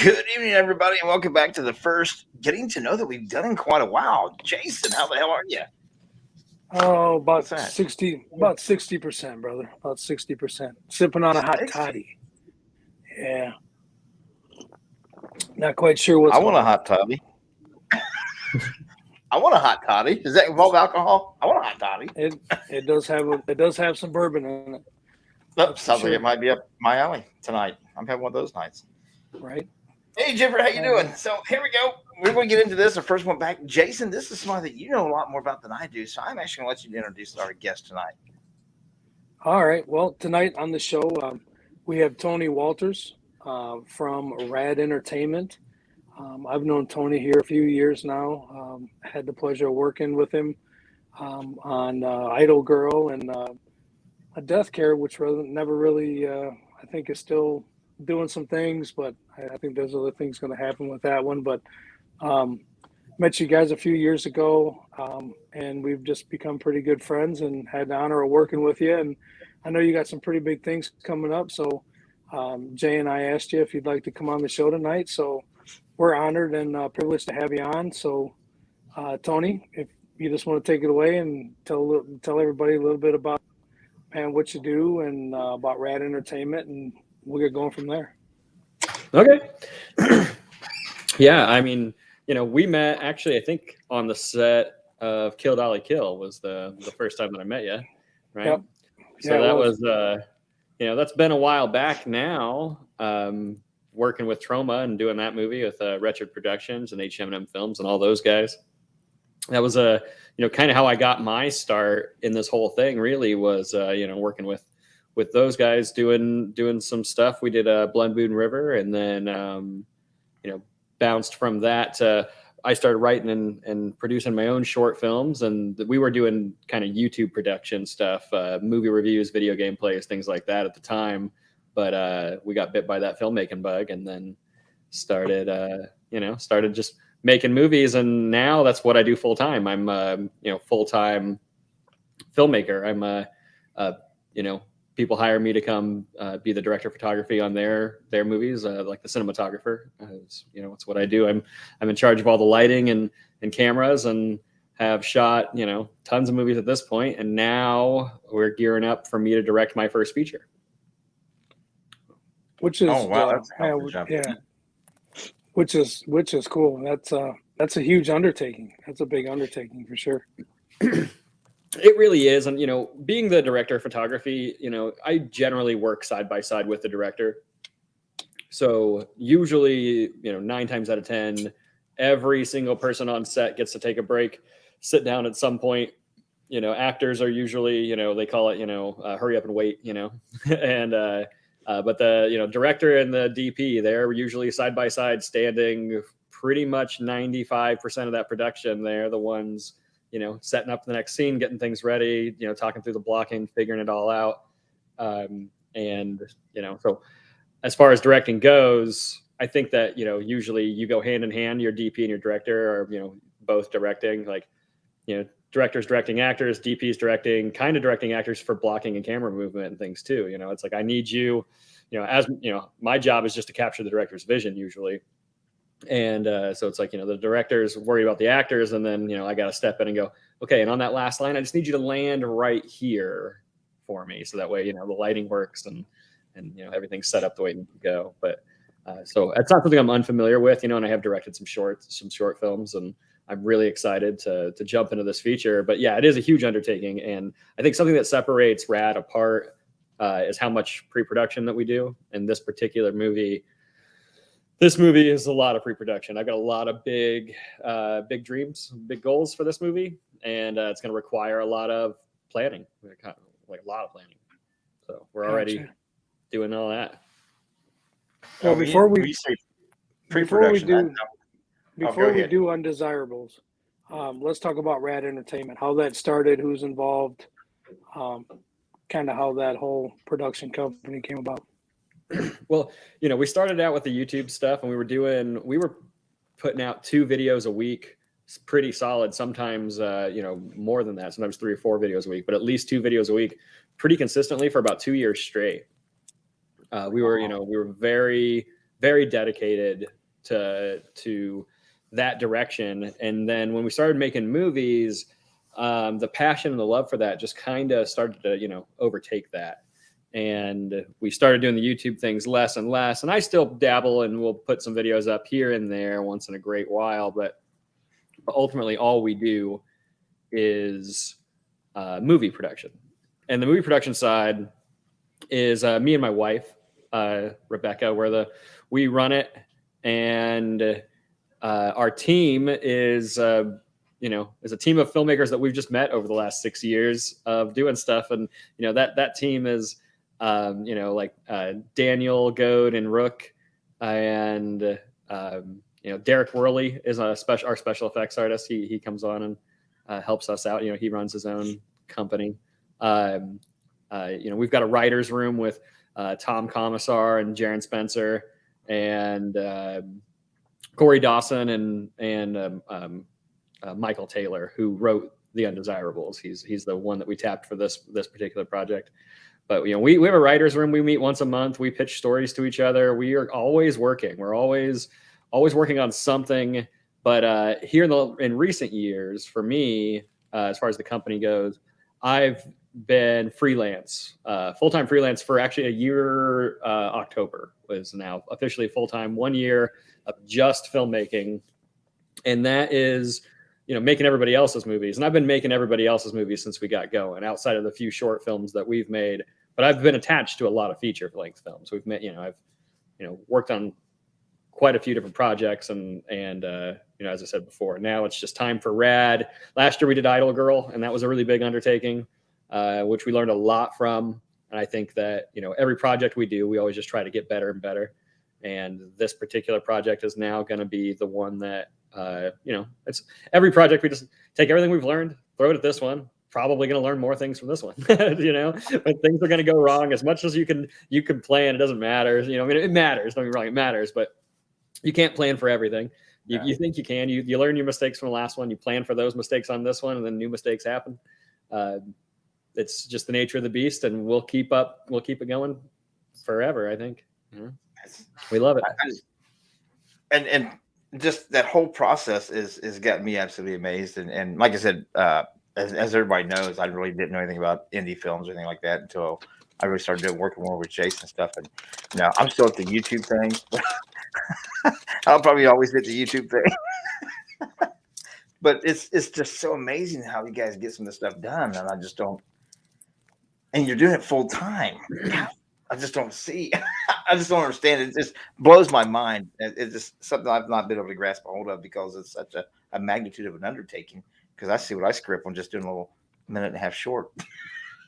Good evening, everybody, and welcome back to the first getting to know that we've done in quite a while. Jason, how the hell are you? Oh, about What's that? 60%, brother. About 60%. Sipping on a hot 60? toddy. Yeah. Not quite sure what's I want a hot toddy. I want a hot toddy. Does that involve alcohol? I want a hot toddy. It does have some bourbon in it. Oh, sounds like it might be up my alley tonight. I'm having one of those nights. Right. Hey, Jiffer, how you doing? So here we go. We're going to get into this. The first one back. Jason, this is something that you know a lot more about than I do, so I'm actually going to let you introduce our guest tonight. All right. Well, tonight on the show, we have Tony Walters from Rad Entertainment. I've known Tony here a few years now. Had the pleasure of working with him on Idol Girl and a Death Care, which never really, I think, is still doing some things, but I think there's other things going to happen with that one. But met you guys a few years ago, and we've just become pretty good friends and had the honor of working with you. And I know you got some pretty big things coming up. So Jay and I asked you if you'd like to come on the show tonight. So we're honored and privileged to have you on. So Tony, if you just want to take it away and tell everybody a little bit about what you do and about Rad Entertainment, and we'll get going from there. Okay. Yeah, I mean, we met actually, I think, on the set of Kill Dolly Kill was the first time that I met you, right? Yep. So Yeah, that was that's been a while back now, working with Trauma and doing that movie with Wretched Productions and H&M Films and all those guys. That was kind of how I got my start in this whole thing. Really was working with those guys doing some stuff. We did Blood Moon River, and then bounced from that to I started writing and producing my own short films, and we were doing kind of YouTube production stuff, movie reviews, video game plays, things like that at the time. But we got bit by that filmmaking bug, and then started just making movies, and now that's what I do full time. I'm full time filmmaker. I'm people hire me to come be the director of photography on their movies, like the cinematographer. It's what I do. I'm in charge of all the lighting and cameras, and have shot tons of movies at this point, and now we're gearing up for me to direct my first feature. Which is yeah. Which is cool. That's a huge undertaking. That's a big undertaking for sure. It really is. And, being the director of photography, I generally work side by side with the director. So usually, 9 times out of 10, every single person on set gets to take a break, sit down at some point. Actors are usually, they call it, hurry up and wait, and, but the, director and the DP, they're usually side by side standing pretty much 95% of that production. They're the ones, setting up the next scene, getting things ready, talking through the blocking, figuring it all out. So as far as directing goes, I think that, usually you go hand in hand, your DP and your director are, both directing, like, directors directing actors, DPs directing actors for blocking and camera movement and things too. It's like, I need you, my job is just to capture the director's vision usually. And so it's like, the directors worry about the actors, and then, I got to step in and go, okay, and on that last line, I just need you to land right here for me. So that way, the lighting works and everything's set up the way it needs to go. But so it's not something I'm unfamiliar with, and I have directed some short films, and I'm really excited to jump into this feature. But yeah, it is a huge undertaking. And I think something that separates Rad apart is how much pre-production that we do. And this particular movie, this movie is a lot of pre-production. I've got a lot of big dreams, big goals for this movie, and it's going to require a lot of planning, like a lot of planning. So we're already doing all that. Well, before we do Undesirables, let's talk about Rad Entertainment, how that started, who's involved, kind of how that whole production company came about. Well, we started out with the YouTube stuff, and we were putting out 2 videos a week. It's pretty solid. Sometimes, more than that, sometimes 3 or 4 videos a week, but at least 2 videos a week, pretty consistently for about 2 years straight. We were very very dedicated to that direction. And then when we started making movies, the passion and the love for that just kind of started to, overtake that. And we started doing the YouTube things less and less. And I still dabble and we'll put some videos up here and there once in a great while. But ultimately, all we do is movie production. And the movie production side is me and my wife, Rebecca, we run it. And our team is, is a team of filmmakers that we've just met over the last 6 years of doing stuff. And, that team is, Daniel Goad and Rook, and, Derek Worley is our special effects artist. He comes on and helps us out. He runs his own company. We've got a writer's room with Tom Commissar and Jaron Spencer and Corey Dawson and Michael Taylor, who wrote The Undesirables. He's the one that we tapped for this particular project. But we have a writer's room. We meet once a month. We pitch stories to each other. We are always working. We're always working on something. But here in recent years, for me, as far as the company goes, I've been freelance, full-time freelance for actually a year. October was now officially full-time, 1 year of just filmmaking. And that is, making everybody else's movies. And I've been making everybody else's movies since we got going, outside of the few short films that we've made. But I've been attached to a lot of feature-length films. We've made, I've, worked on quite a few different projects. And as I said before, now it's just time for Rad. Last year we did Idol Girl, and that was a really big undertaking, which we learned a lot from. And I think that, every project we do, we always just try to get better and better. And this particular project is now going to be the one that, it's every project. We just take everything we've learned, throw it at this one. Probably going to learn more things from this one, but things are going to go wrong. As much as you can plan, it doesn't matter. It matters. Don't get me wrong, it matters, but you can't plan for everything. You think you can. You learn your mistakes from the last one. You plan for those mistakes on this one, and then new mistakes happen. It's just the nature of the beast, and we'll keep it going forever. I think we love it. And just that whole process is got me absolutely amazed. And like I said, as everybody knows, I really didn't know anything about indie films or anything like that until I really started working more with Jason and stuff. And I'm still at the YouTube thing. I'll probably always hit the YouTube thing. But it's just so amazing how you guys get some of this stuff done, and I just don't. And you're doing it full time. I just don't see. I just don't understand. It just blows my mind. It's just something I've not been able to grasp a hold of because it's such a magnitude of an undertaking. Because I see what I script on just doing a little minute and a half short.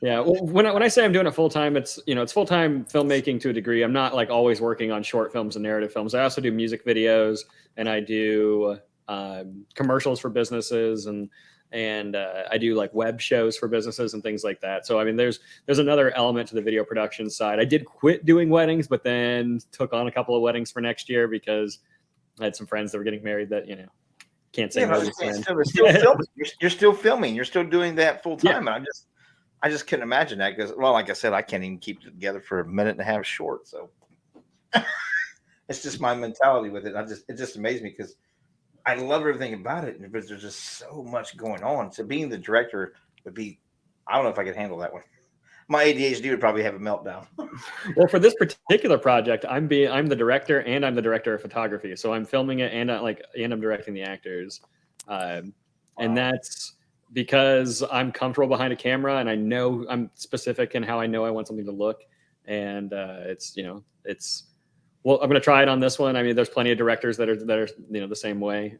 Yeah. Well, when I say I'm doing it full time, it's it's full time filmmaking to a degree. I'm not like always working on short films and narrative films. I also do music videos, and I do commercials for businesses, and I do like web shows for businesses and things like that. So I mean, there's another element to the video production side. I did quit doing weddings, but then took on a couple of weddings for next year because I had some friends that were getting married that can't say no. You're still filming. You're still doing that full time, and I just couldn't imagine that because, well, like I said, I can't even keep it together for a minute and a half short. So it's just my mentality with it. It just amazed me because I love everything about it, but there's just so much going on. So being the director would be, I don't know if I could handle that one. My ADHD would probably have a meltdown. Well, for this particular project, I'm the director and I'm the director of photography. So I'm filming it and I'm directing the actors. And that's because I'm comfortable behind a camera and I know I'm specific in how I know I want something to look. And well, I'm going to try it on this one. I mean, there's plenty of directors that are the same way.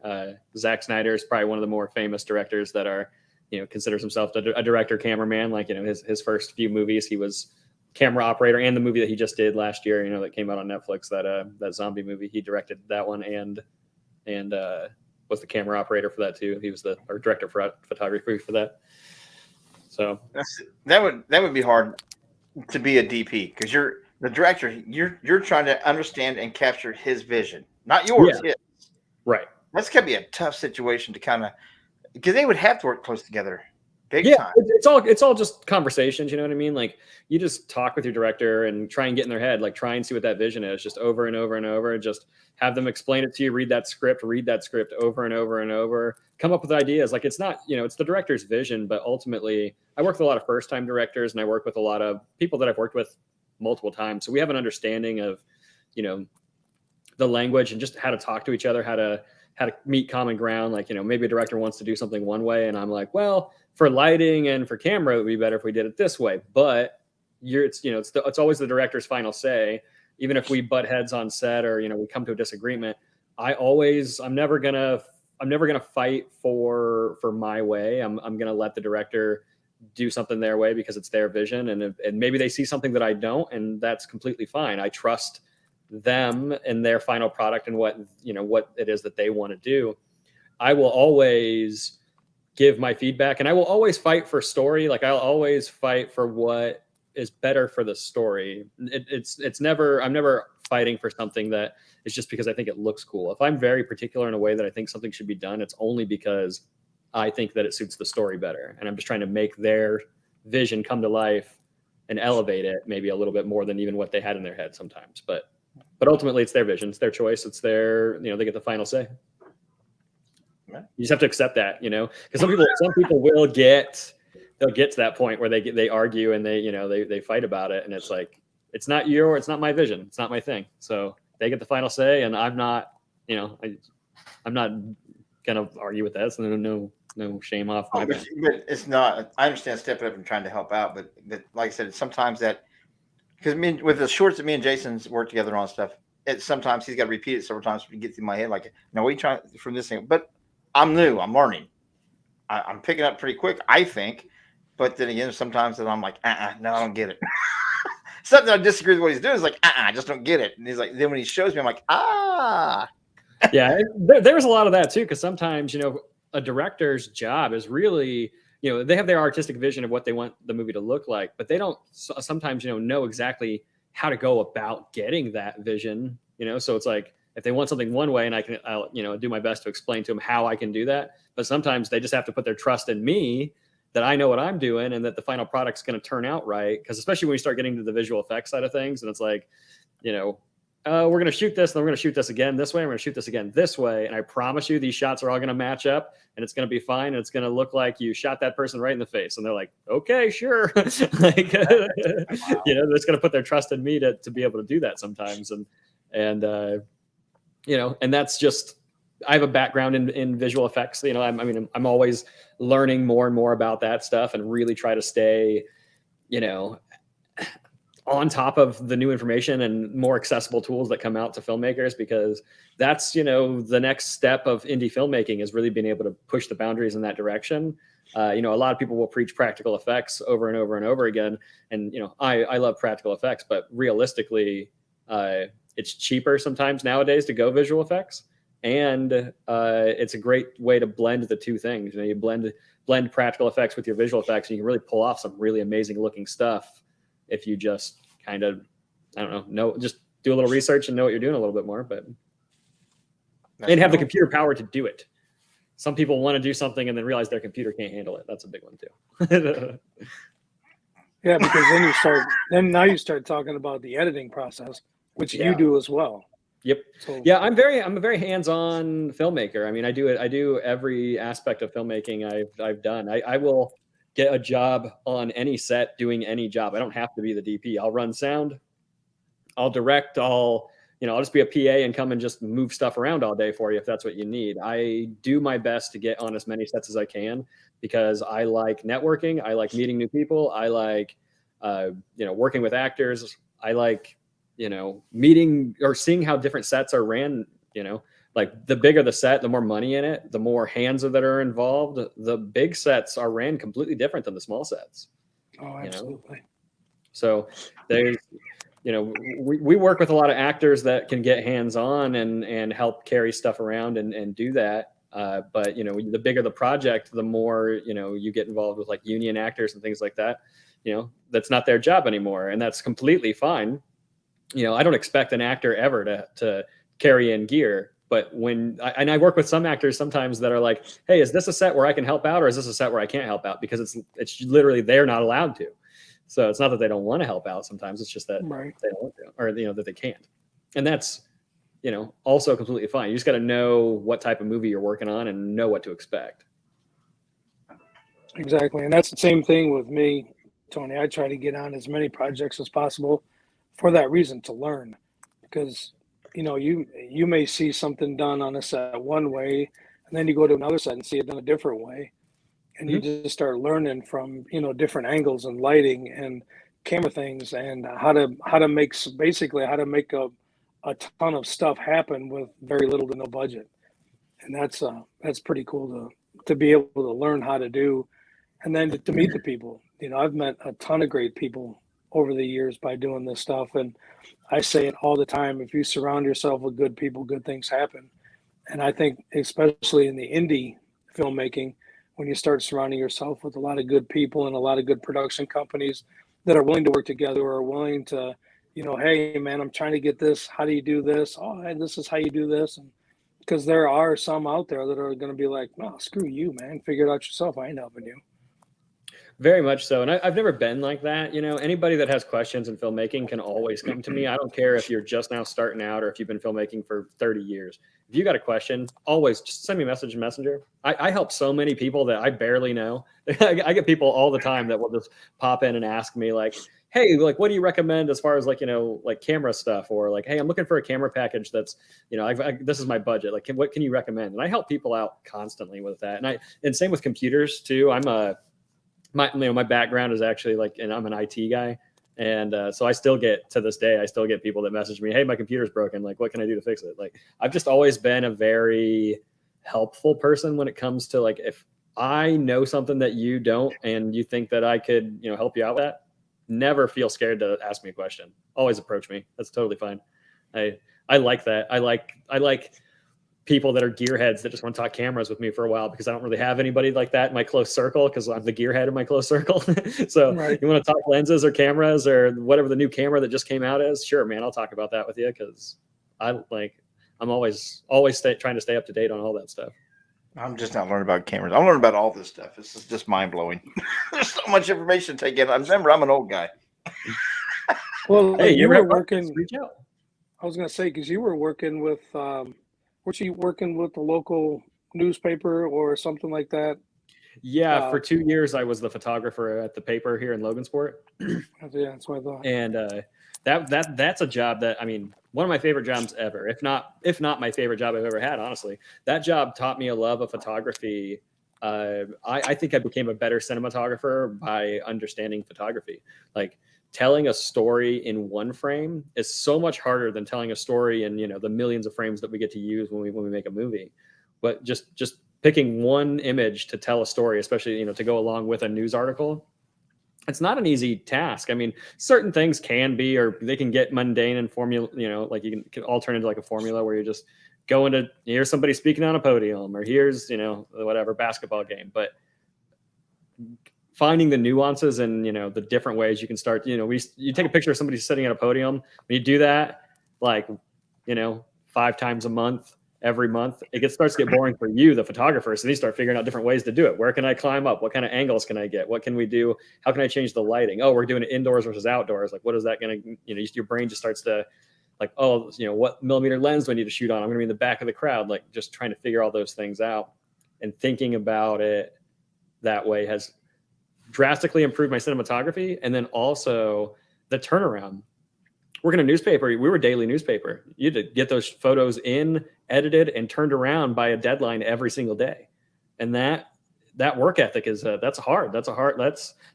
Zack Snyder is probably one of the more famous directors that are, considers himself a director cameraman. Like, his first few movies, he was camera operator, and the movie that he just did last year, that came out on Netflix, that zombie movie, he directed that one and was the camera operator for that too. He was the director for photography for that. So that would be hard to be a DP because you're the director. You're trying to understand and capture his vision, not yours. Yeah. Right. That's gonna be a tough situation to kind of, because they would have to work close together big Yeah, time. it's all just conversations. You know what I mean? Like you just talk with your director and try and get in their head, like try and see what that vision is, just over and over and over. Just have them explain it to you. Read that script over and over and over. Come up with ideas. Like it's not, it's the director's vision, but ultimately, I work with a lot of first-time directors, and I work with a lot of people that I've worked with multiple times. So we have an understanding of, the language and just how to talk to each other, how to meet common ground. Like, maybe a director wants to do something one way, and I'm like, well, for lighting and for camera, it would be better if we did it this way. But it's always the director's final say. Even if we butt heads on set or we come to a disagreement, I'm never gonna fight for my way. I'm gonna let the director do something their way because it's their vision, and maybe they see something that I don't, and that's completely fine. I trust them and their final product and what it is that they want to do. I will always give my feedback, and I will always fight for story. Like I'll always fight for what is better for the story. I'm never fighting for something that is just because I think it looks cool. If I'm very particular in a way that I think something should be done, it's only because I think that it suits the story better. And I'm just trying to make their vision come to life and elevate it maybe a little bit more than even what they had in their head sometimes. But ultimately it's their vision, it's their choice, it's their, they get the final say. You just have to accept that, because some people will they'll get to that point where they argue and they fight about it. And it's like, it's not my vision. It's not my thing. So they get the final say, and I'm not, I'm not going to argue with that. So no shame off my back. But it's not, I understand stepping up and trying to help out, but like I said, sometimes that, because with the shorts that me and Jason's work together on stuff, sometimes he's got to repeat it several times to get through my head. Like, no, what are you trying from this thing? But I'm new. I'm learning. I'm picking up pretty quick, I think. But then again, sometimes that I'm like, no, I don't get it. Something I disagree with what he's doing is like, I just don't get it. And he's like, then when he shows me, I'm like, Yeah, there's a lot of that too, because sometimes, a director's job is really, they have their artistic vision of what they want the movie to look like, but they don't sometimes, know exactly how to go about getting that vision, so it's like, if they want something one way, and I'll do my best to explain to them how I can do that. But sometimes they just have to put their trust in me that I know what I'm doing and that the final product's going to turn out right. Because especially when we start getting to the visual effects side of things, and it's like, we're going to shoot this, and we're going to shoot this again this way, and we're going to shoot this again this way. And I promise you, these shots are all going to match up, and it's going to be fine, and it's going to look like you shot that person right in the face. And they're like, okay, sure. Like, they're just going to put their trust in me to be able to do that sometimes. And that's just, I have a background in visual effects. I'm always learning more and more about that stuff, and really try to stay, on top of the new information and more accessible tools that come out to filmmakers, because that's, the next step of indie filmmaking is really being able to push the boundaries in that direction. A lot of people will preach practical effects over and over and over again. And, I love practical effects, but realistically, it's cheaper sometimes nowadays to go visual effects. And it's a great way to blend the two things. You blend practical effects with your visual effects, and you can really pull off some really amazing looking stuff if you just kind of, just do a little research and know what you're doing a little bit more, and have the computer power to do it. Some people want to do something and then realize their computer can't handle it. That's a big one too. Yeah, because now you start talking about the editing process, which you do as well. Yep. So, yeah, I'm a very hands-on filmmaker. I mean, I do every aspect of filmmaking I've done. I will get a job on any set doing any job. I don't have to be the DP. I'll run sound, I'll direct, I'll just be a PA and come and just move stuff around all day for you if that's what you need. I do my best to get on as many sets as I can, because I like networking. I like meeting new people. I like, working with actors. I like, meeting or seeing how different sets are ran. Like the bigger the set, the more money in it, the more hands that are involved. The big sets are ran completely different than the small sets. Oh, absolutely. So there's, we work with a lot of actors that can get hands-on and help carry stuff around and do that. But, the bigger the project, the more, you get involved with like union actors and things like that. That's not their job anymore. And that's completely fine. I don't expect an actor ever to carry in gear. But and I work with some actors sometimes that are like, hey, is this a set where I can help out, or is this a set where I can't help out? Because it's literally they're not allowed to. So it's not that they don't want to help out. Sometimes it's just that they don't want to, or that they can't. And that's also completely fine. You just got to know what type of movie you're working on and know what to expect. Exactly, and that's the same thing with me, Tony. I try to get on as many projects as possible for that reason, to learn, because you may see something done on a set one way, and then you go to another set and see it done a different way, and you just start learning from different angles and lighting and camera things, and how to make a ton of stuff happen with very little to no budget. And that's pretty cool to be able to learn how to do, and then to meet the people. I've met a ton of great people over the years by doing this stuff, and I say it all the time: if you surround yourself with good people, good things happen. And I think especially in the indie filmmaking, when you start surrounding yourself with a lot of good people and a lot of good production companies that are willing to work together, or are willing to, hey man, I'm trying to get this, how do you do this? Oh, hey, this is how you do this. And because there are some out there that are going to be like, no, screw you, man, figure it out yourself, I ain't helping you. Very much so. And I've never been like that. Anybody that has questions in filmmaking can always come to me. I don't care if you're just now starting out or if you've been filmmaking for 30 years. If you got a question, always just send me a message in Messenger. I help so many people that I barely know. I get people all the time that will just pop in and ask me like, hey, like, what do you recommend as far as like camera stuff, or like, hey, I'm looking for a camera package that's, this is my budget. Like, what can you recommend? And I help people out constantly with that. And same with computers too. My background is actually and I'm an IT guy. And so I still get people that message me, hey, my computer's broken. Like, what can I do to fix it? Like, I've just always been a very helpful person when it comes to like, if I know something that you don't, and you think that I could, help you out with that, never feel scared to ask me a question. Always approach me. That's totally fine. I like that. I like people that are gearheads that just want to talk cameras with me for a while, because I don't really have anybody like that in my close circle, because I'm the gearhead in my close circle. So You want to talk lenses or cameras or whatever the new camera that just came out is, sure, man, I'll talk about that with you, because I'm always trying to stay up to date on all that stuff. I'm just not learning about cameras. I'm learning about all this stuff. This is just mind blowing. There's so much information to take in. Remember, I'm an old guy. Well, hey, you were working. Reach out. I was going to say, because you were working with, weren't you working with the local newspaper or something like that? Yeah, for 2 years I was the photographer at the paper here in Logansport. Yeah, that's what I thought. And that's a job that, one of my favorite jobs ever, if not my favorite job I've ever had, honestly. That job taught me a love of photography. I think I became a better cinematographer by understanding photography. Like, telling a story in one frame is so much harder than telling a story in the millions of frames that we get to use when we make a movie. But just picking one image to tell a story, especially to go along with a news article, it's not an easy task. Certain things can be, or they can get mundane and formula, like you can all turn into like a formula where you're just going to, here's somebody speaking on a podium, or here's whatever basketball game. But finding the nuances and the different ways you can start, you take a picture of somebody sitting at a podium. When you do that, 5 times a month, every month, starts to get boring for you, the photographer. So you start figuring out different ways to do it. Where can I climb up? What kind of angles can I get? What can we do? How can I change the lighting? Oh, we're doing it indoors versus outdoors. Like, what is that going to, your brain just starts to what millimeter lens do I need to shoot on? I'm going to be in the back of the crowd. Like, just trying to figure all those things out, and thinking about it that way has drastically improved my cinematography. And then also the turnaround. Working in a newspaper, we were a daily newspaper. You had to get those photos in, edited, and turned around by a deadline every single day. And that work ethic is that's hard. That's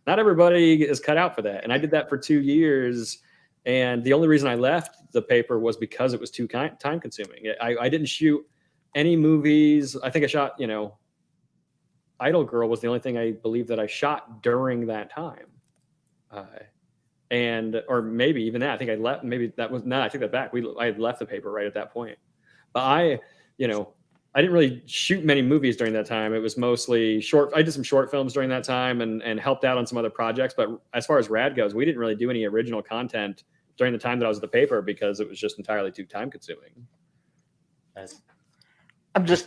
not everybody is cut out for that. And I did that for 2 years. And the only reason I left the paper was because it was too time consuming. I didn't shoot any movies. I think I shot, Idol Girl was the only thing I believe that I shot during that time. Or maybe even that, I think I left, maybe that was, no, I take that back. I had left the paper right at that point. But I didn't really shoot many movies during that time. It was mostly short. I did some short films during that time and helped out on some other projects. But as far as Rad goes, we didn't really do any original content during the time that I was at the paper, because it was just entirely too time consuming.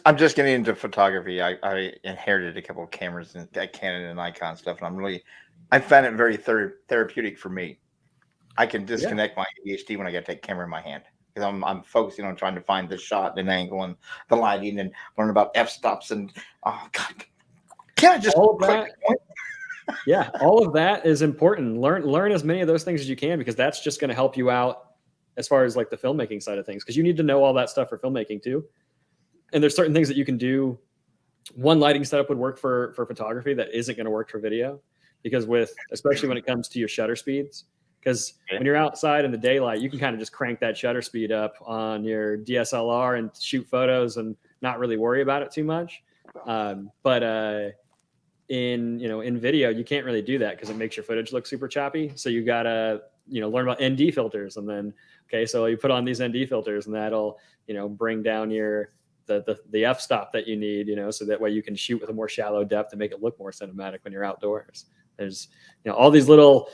I'm just getting into photography. I inherited a couple of cameras and Canon and Nikon stuff, and I found it very therapeutic for me. I can disconnect my ADHD when I got to take a camera in my hand because I'm focusing on trying to find the shot and angle and the lighting and learn about f-stops and oh god, can't I just all of that? Yeah, all of that is important. Learn as many of those things as you can, because that's just going to help you out as far as like the filmmaking side of things, because you need to know all that stuff for filmmaking too. And there's certain things that you can do. One lighting setup would work for photography that isn't going to work for video, because especially when it comes to your shutter speeds, because when you're outside in the daylight, you can kind of just crank that shutter speed up on your DSLR and shoot photos and not really worry about it too much. But in video, you can't really do that because it makes your footage look super choppy. So you gotta learn about ND filters, and then so you put on these ND filters, and that'll bring down the f-stop that you need, so that way you can shoot with a more shallow depth and make it look more cinematic when you're outdoors. There's all these little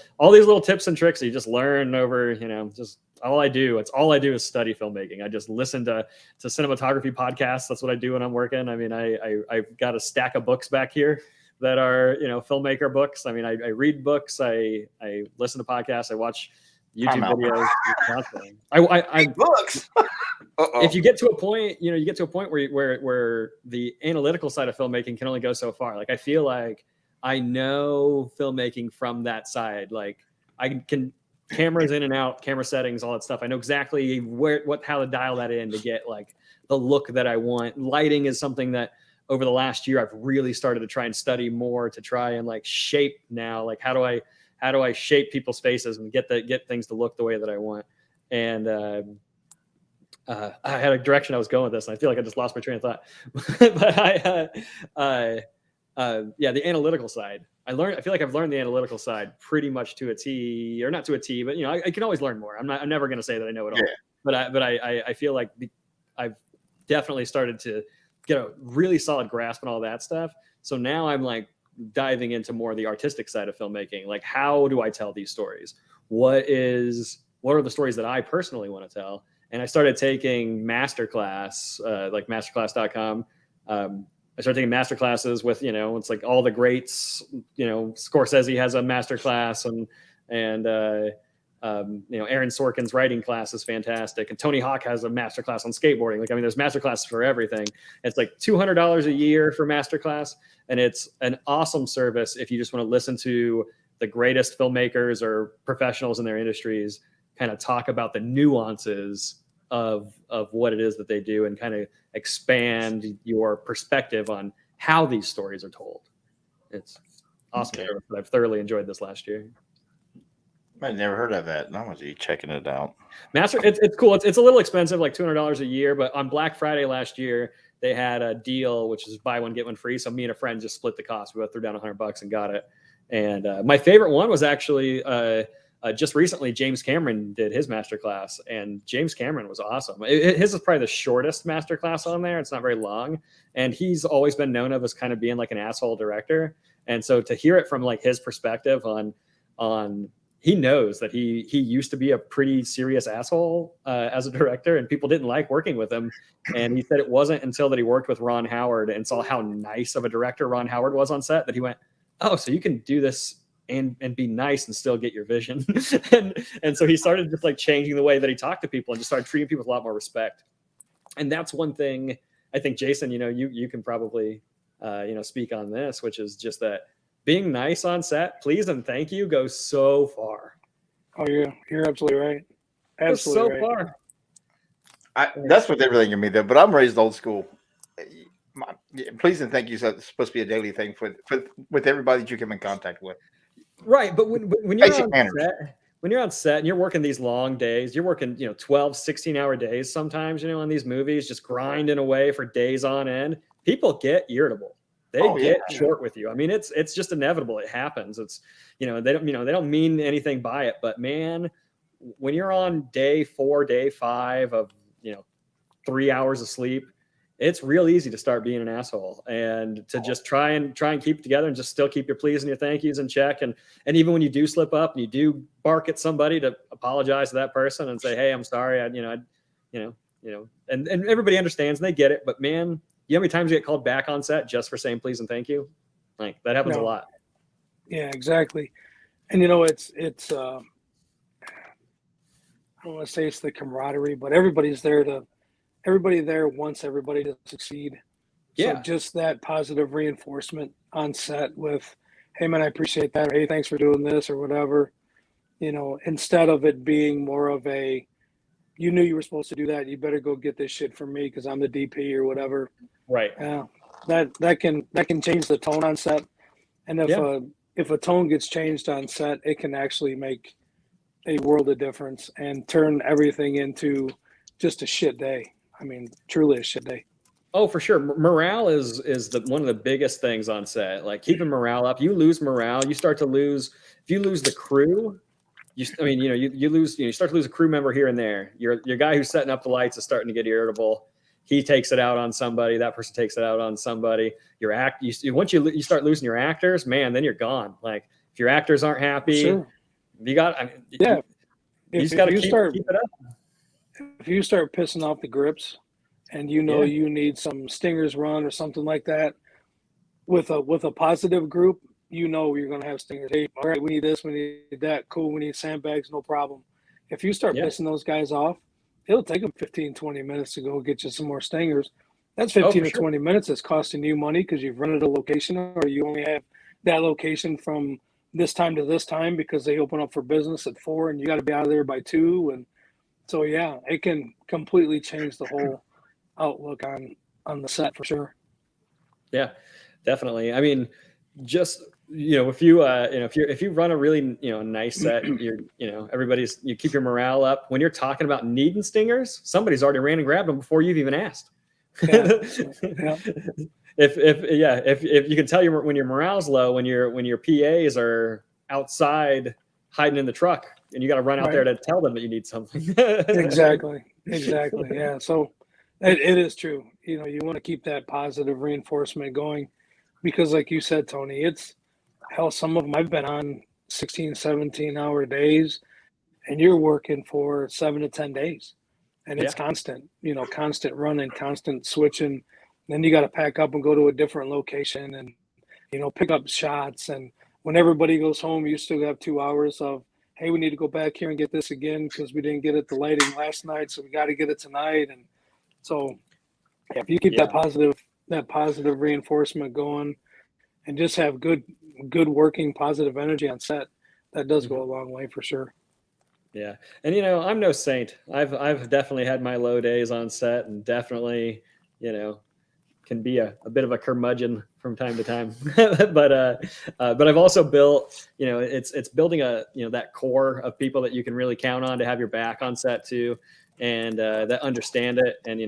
tips and tricks that you just learn over just all I do is study filmmaking. I just listen to cinematography podcasts. That's what I do when I'm working. I mean, I've got a stack of books back here that are filmmaker books. I mean, I read books, I listen to podcasts, I watch YouTube videos constantly. I books. If you get to a point, where the analytical side of filmmaking can only go so far. Like I feel like I know filmmaking from that side. Like I can cameras in and out, camera settings, all that stuff. I know exactly how to dial that in to get like the look that I want. Lighting is something that over the last year I've really started to try and study more, to try and like shape now. Like how do I shape people's faces and get things to look the way that I want? And I had a direction I was going with this, and I feel like I just lost my train of thought. But the analytical side. I feel like I've learned the analytical side pretty much to a T, or not to a T, but I can always learn more. I'm never going to say that I know it all. Yeah. But I feel like I've definitely started to get a really solid grasp on all that stuff. So now I'm like diving into more of the artistic side of filmmaking. Like, how do I tell these stories? What are the stories that I personally want to tell? And I started taking masterclass, like masterclass.com. I started taking masterclasses with, it's like all the greats, Scorsese has a masterclass, and Aaron Sorkin's writing class is fantastic. And Tony Hawk has a masterclass on skateboarding. Like, I mean, there's masterclasses for everything. It's like $200 a year for masterclass. And it's an awesome service if you just want to listen to the greatest filmmakers or professionals in their industries kind of talk about the nuances of what it is that they do, and kind of expand your perspective on how these stories are told. It's awesome. Okay. I've thoroughly enjoyed this last year. I never heard of that. I was checking it out. It's cool. It's a little expensive, like $200 a year, but on Black Friday last year, they had a deal, which is buy one, get one free. So me and a friend just split the cost. We both threw down $100 and got it. And my favorite one was actually just recently, James Cameron did his masterclass, and James Cameron was awesome. His is probably the shortest masterclass on there. It's not very long, and he's always been known of as kind of being like an asshole director. And so to hear it from like his perspective on he knows that he used to be a pretty serious asshole as a director, and people didn't like working with him. And he said it wasn't until that he worked with Ron Howard and saw how nice of a director Ron Howard was on set that he went, oh, so you can do this and be nice and still get your vision. and so he started just like changing the way that he talked to people and just started treating people with a lot more respect. And that's one thing I think, Jason, you can probably, speak on this, which is just that being nice on set, please and thank you, goes so far. Oh, yeah, you're absolutely right. Absolutely so right. Far. That's what everything in me, though. But I'm raised old school. Please and thank you. So it's supposed to be a daily thing with everybody that you come in contact with. Right, but when you're on set and you're working these long days, you're working 12, 16-hour days sometimes, on these movies, just grinding away for days on end. People get irritable. They get short with you. I mean, it's just inevitable. It happens. It's they don't mean anything by it. But man, when you're on day 4, day 5 of 3 hours of sleep, it's real easy to start being an asshole, and to just try and keep it together and just still keep your pleas and your thank yous in check. And even when you do slip up and you do bark at somebody, to apologize to that person and say, hey, I'm sorry. and everybody understands and they get it. But man, you know how many times you get called back on set just for saying please and thank you? Like that happens a lot. Yeah, exactly. And it's I don't want to say it's the camaraderie, but everybody there wants everybody to succeed. So just that positive reinforcement on set with, hey man, I appreciate that, or hey, thanks for doing this or whatever, instead of it being more of a, you knew you were supposed to do that, you better go get this shit from me because I'm the DP or whatever. Right. Yeah. That can change the tone on set. And if a tone gets changed on set, it can actually make a world of difference and turn everything into just a shit day. I mean, truly a shit day. Oh, for sure. Morale is one of the biggest things on set. Like keeping morale up. You lose morale, you start to lose. If you lose the crew, you lose. You start to lose a crew member here and there. Your guy who's setting up the lights is starting to get irritable. He takes it out on somebody. That person takes it out on somebody. Once you start losing your actors, man, then you're gone. Like if your actors aren't happy, you got. You just got to keep it up. If you start pissing off the grips, and you need some stingers run or something like that, with a positive group, you're going to have stingers. Hey, all right, we need this, we need that. Cool, we need sandbags, no problem. If you start pissing those guys off, it'll take them 15, 20 minutes to go get you some more stingers. That's 15 or 20 minutes that's costing you money because you've rented a location or you only have that location from this time to this time because they open up for business at 4 and you got to be out of there by 2. And so, it can completely change the whole outlook on the set for sure. Yeah, definitely. I mean, just if you run a really nice set, you keep your morale up. When you're talking about needing stingers, somebody's already ran and grabbed them before you've even asked. If you can tell when your morale's low, when your PAs are outside hiding in the truck, and you got to run out there to tell them that you need something. Exactly. Yeah. So it is true. You want to keep that positive reinforcement going because like you said, Tony, it's hell. Some of them I've been on 16, 17-hour days and you're working for 7 to 10 days and it's constant, constant running, constant switching. Then you got to pack up and go to a different location and, pick up shots. And when everybody goes home, you still have 2 hours of, hey, we need to go back here and get this again because we didn't get it the lighting last night, so we got to get it tonight. And so, if you keep that positive reinforcement going, and just have good working positive energy on set, that does go a long way for sure. Yeah, and I'm no saint. I've definitely had my low days on set, and definitely can be a bit of a curmudgeon from time to time. but I've also built, it's building that core of people that you can really count on to have your back on set too, and that understand it, and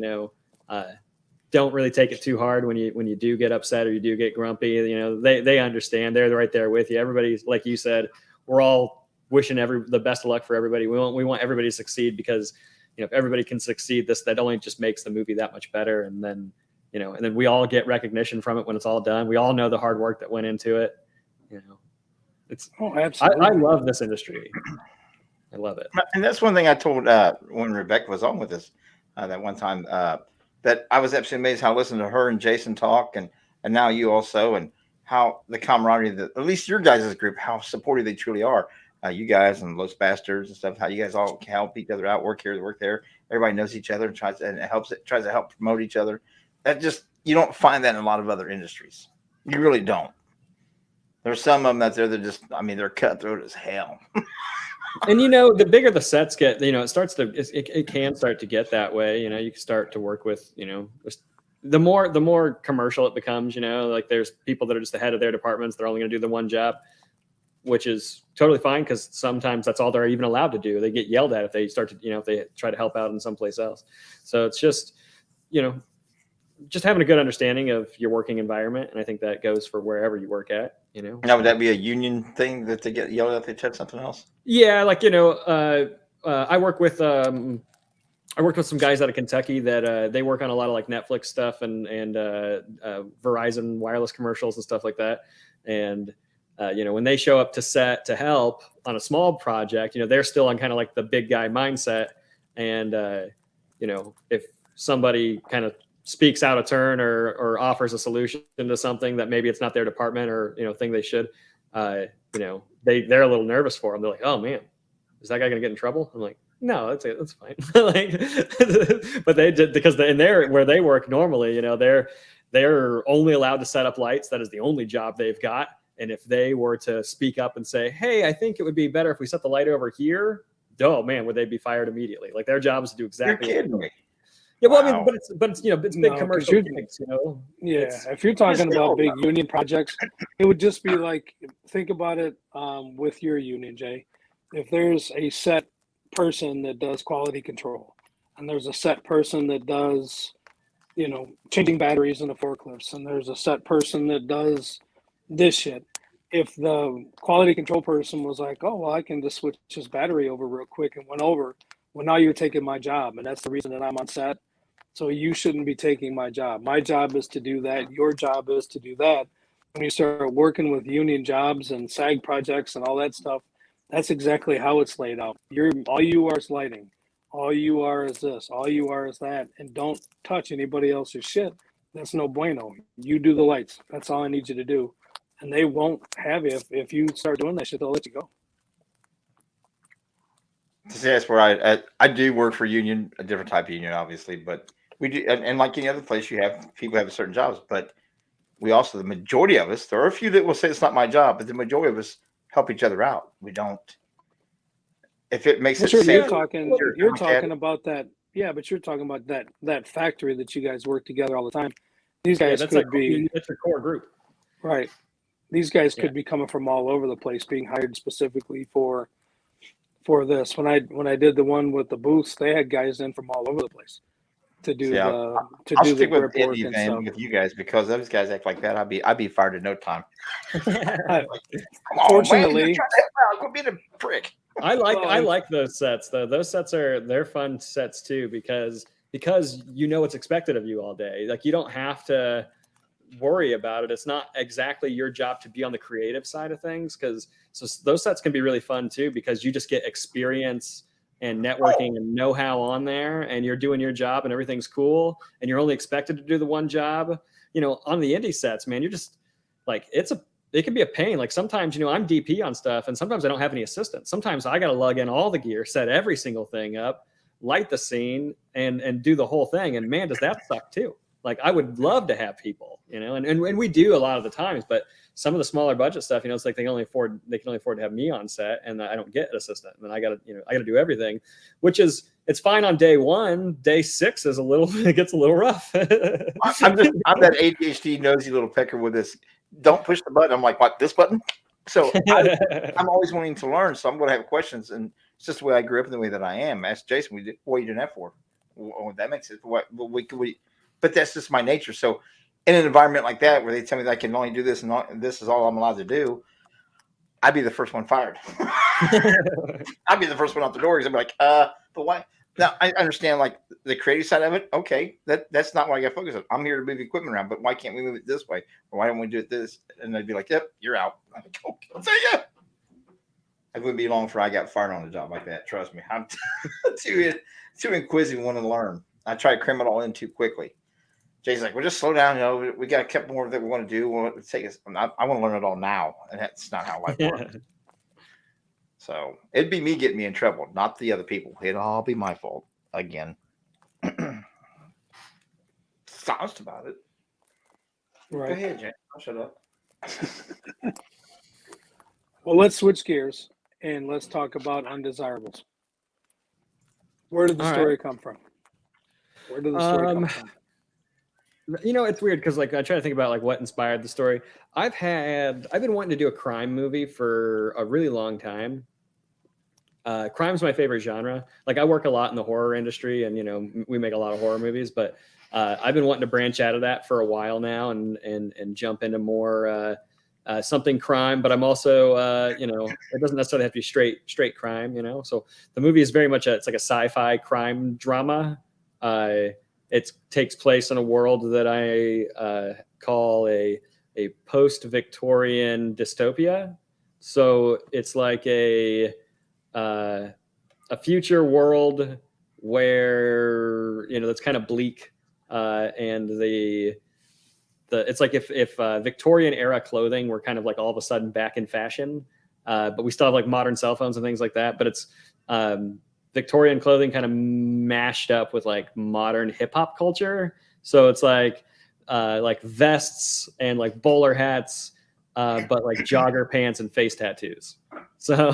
don't really take it too hard when you do get upset or you do get grumpy. They understand. They're right there with you. Everybody's, like you said, we're all wishing the best of luck for everybody. We want everybody to succeed because if everybody can succeed, that only just makes the movie that much better. And then and then we all get recognition from it when it's all done. We all know the hard work that went into it. It's absolutely. I love this industry. I love it. And that's one thing I told when Rebecca was on with us that one time that I was absolutely amazed how I listened to her and Jason talk and now you also, and how the camaraderie that at least your guys' group, how supportive they truly are. You guys and Los Bastards and stuff, how you guys all help each other out, work here, work there. Everybody knows each other and tries to help promote each other. That you don't find that in a lot of other industries. You really don't. There's some of them that they're cutthroat as hell. And the bigger the sets get, it can start to get that way. You can start to work with, the more commercial it becomes. Like there's people that are just the head of their departments. They're only going to do the one job, which is totally fine because sometimes that's all they're even allowed to do. They get yelled at if they start to, if they try to help out in someplace else. So it's just, just having a good understanding of your working environment. And I think that goes for wherever you work at, Now, would that be a union thing that they get yelled at if they touch something else? Yeah. Like, I worked with some guys out of Kentucky that they work on a lot of like Netflix stuff and Verizon wireless commercials and stuff like that. And, when they show up to set to help on a small project, they're still on kind of like the big guy mindset. And, if somebody kind of speaks out of turn or offers a solution to something that maybe it's not their department or, thing they should, they're a little nervous for them. They're like, oh man, is that guy going to get in trouble? I'm like, no, that's fine. But they did, because where they work normally, they're only allowed to set up lights. That is the only job they've got. And if they were to speak up and say, hey, I think it would be better if we set the light over here, oh man, would they be fired immediately? Like, their job is to do exactly. You're kidding me. Yeah, well, I mean, but it's it's big commercial gigs, Yeah, if you're talking about big union projects, it would just be like, think about it with your union, Jay. If there's a set person that does quality control, and there's a set person that does, changing batteries in the forklifts, and there's a set person that does this shit. If the quality control person was like, oh, well, I can just switch his battery over real quick and went over, well, now you're taking my job, and that's the reason that I'm on set. So you shouldn't be taking my job. My job is to do that. Your job is to do that. When you start working with union jobs and SAG projects and all that stuff, that's exactly how it's laid out. All you are is lighting. All you are is this. All you are is that. And don't touch anybody else's shit. That's no bueno. You do the lights. That's all I need you to do. And they won't have you. If you start doing that shit, they'll let you go. See, that's where I do work for union, a different type of union, obviously, but we do, and like any other place, you have people have certain jobs, but we also, the majority of us, there are a few that will say it's not my job, but the majority of us help each other out. We don't. If it makes it safe, you're talking about that. Yeah, but you're talking about that factory that you guys work together all the time. These guys that's could be. It's a core group, right? These guys could be coming from all over the place, being hired specifically for this. When I did the one with the booths, they had guys in from all over the place to do I'll the stick with grip work and stuff. with you guys, because those guys act like that. I'd be fired in no time. Fortunately, quit being a prick. I like those sets though. Those sets they're fun sets too, because what's expected of you all day. Like, you don't have to worry about it. It's not exactly your job to be on the creative side of things, so those sets can be really fun too, because you just get experience and networking and know-how on there, and you're doing your job and everything's cool, and you're only expected to do the one job. On the indie sets, man, you're just like, it can be a pain. Like, sometimes, I'm DP on stuff, and sometimes I don't have any assistants. Sometimes I got to lug in all the gear, set every single thing up, light the scene, and do the whole thing. And man, does that suck too. Like, I would love to have people, and we do a lot of the times, but some of the smaller budget stuff, it's like they can only afford to have me on set, and I don't get an assistant, and then I gotta do everything, it's fine on day one. Day 6 is it gets a little rough. I'm that ADHD nosy little pecker with this. Don't push the button. I'm like, what, this button? So I'm always wanting to learn. So I'm going to have questions, and it's just the way I grew up and the way that I am. Ask Jason, what are you doing that for? Well, that makes sense. But that's just my nature. So in an environment like that, where they tell me that I can only do this and this is all I'm allowed to do, I'd be the first one fired. I'd be the first one out the door, because I'd be like, but why? Now, I understand, like, the creative side of it. Okay, that's not what I got to focus on. I'm here to move equipment around, but why can't we move it this way? Or why don't we do it this? And they'd be like, yep, you're out. I'm like, okay, I'll tell you. It wouldn't be long before I got fired on a job like that. Trust me. I'm too inquisitive, want to learn. I try to cram it all in too quickly. Jay's like, well, just slow down. We got a couple more that we want to do. I want to learn it all now, and that's not how life works. So it'd be me getting me in trouble, not the other people. It'd all be my fault again. Honest about it. Right. Go ahead, Jay. I'll shut up. Well, let's switch gears and let's talk about undesirables. Where did the story come from? Where did the story come from? It's weird, because like I try to think about like what inspired the story. I've been wanting to do a crime movie for a really long time. Crime's my favorite genre. Like, I work a lot in the horror industry, and we make a lot of horror movies, but I've been wanting to branch out of that for a while now and jump into more something crime. But I'm also it doesn't necessarily have to be straight crime. So the movie is very much it's like a sci-fi crime drama. It takes place in a world that I call a post-Victorian dystopia. So it's like a future world where that's kind of bleak, and it's like if Victorian era clothing were kind of like all of a sudden back in fashion, but we still have like modern cell phones and things like that. But it's Victorian clothing kind of mashed up with like modern hip hop culture. So it's like vests and like bowler hats, but like jogger pants and face tattoos. So,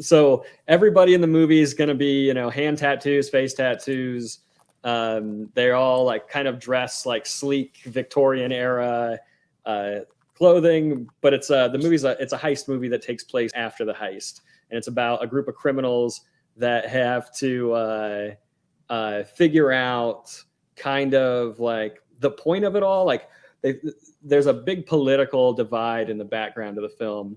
so everybody in the movie is going to be, hand tattoos, face tattoos. They're all like kind of dressed like sleek Victorian era clothing, but it's the movie's it's a heist movie that takes place after the heist, and it's about a group of criminals that have to figure out kind of like the point of it all. Like there's a big political divide in the background of the film,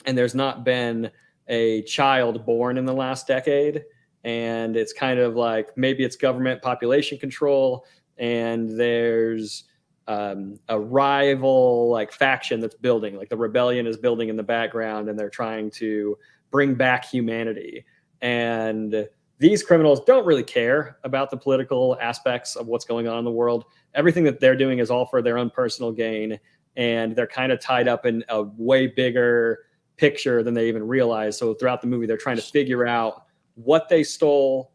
and there's not been a child born in the last decade. And it's kind of like maybe it's government population control, and there's a rival like faction that's building, like the rebellion is building in the background, and they're trying to bring back humanity. And these criminals don't really care about the political aspects of what's going on in the world. Everything that they're doing is all for their own personal gain, and they're kind of tied up in a way bigger picture than they even realize. So throughout the movie, they're trying to figure out what they stole,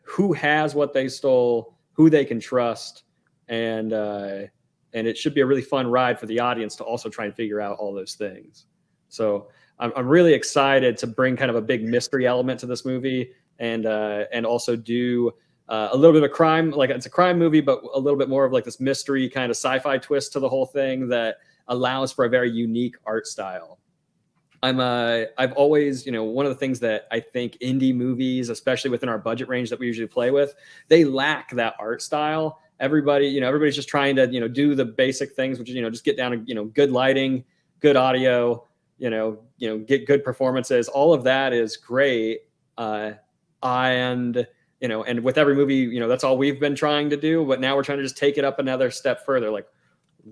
who has what they stole, who they can trust, and it should be a really fun ride for the audience to also try and figure out all those things. So I'm really excited to bring kind of a big mystery element to this movie, and also do a little bit of crime. Like it's a crime movie, but a little bit more of like this mystery kind of sci-fi twist to the whole thing that allows for a very unique art style. I've always, one of the things that I think indie movies, especially within our budget range that we usually play with, they lack that art style. Everybody's just trying to, do the basic things, which is, just get down to, good lighting, good audio, get good performances. All of that is great. And with every movie, that's all we've been trying to do. But now we're trying to just take it up another step further. Like,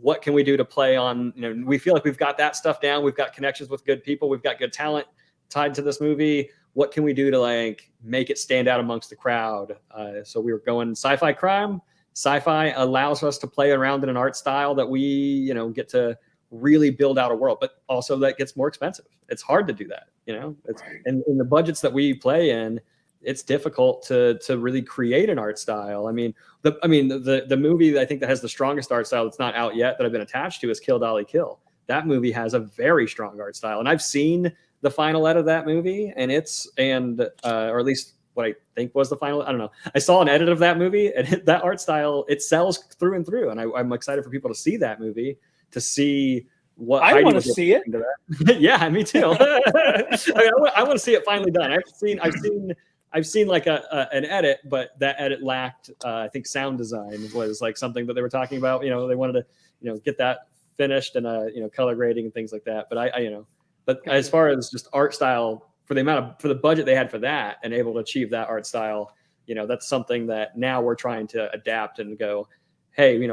what can we do to play on, we feel like we've got that stuff down. We've got connections with good people. We've got good talent tied to this movie. What can we do to like make it stand out amongst the crowd? So we were going sci-fi crime. Sci-fi allows us to play around in an art style that we, get to really build out a world, but also that gets more expensive. It's hard to do that, it's and in the budgets that we play in, it's difficult to really create an art style. The movie I think that has the strongest art style that's not out yet that I've been attached to is Kill Dolly Kill. That movie has a very strong art style, and I've seen the final edit of that movie, or at least what I think was the final. I don't know. I saw an edit of that movie, and that art style, it sells through and through. And I'm excited for people to see that movie, to see what I want to see it. Yeah, me too. I want to see it finally done. I've seen like an edit, but that edit lacked, I think sound design was like something that they were talking about. They wanted to, get that finished and, color grading and things like that. But but as far as just art style, for the budget they had for that and able to achieve that art style, that's something that now we're trying to adapt and go, hey,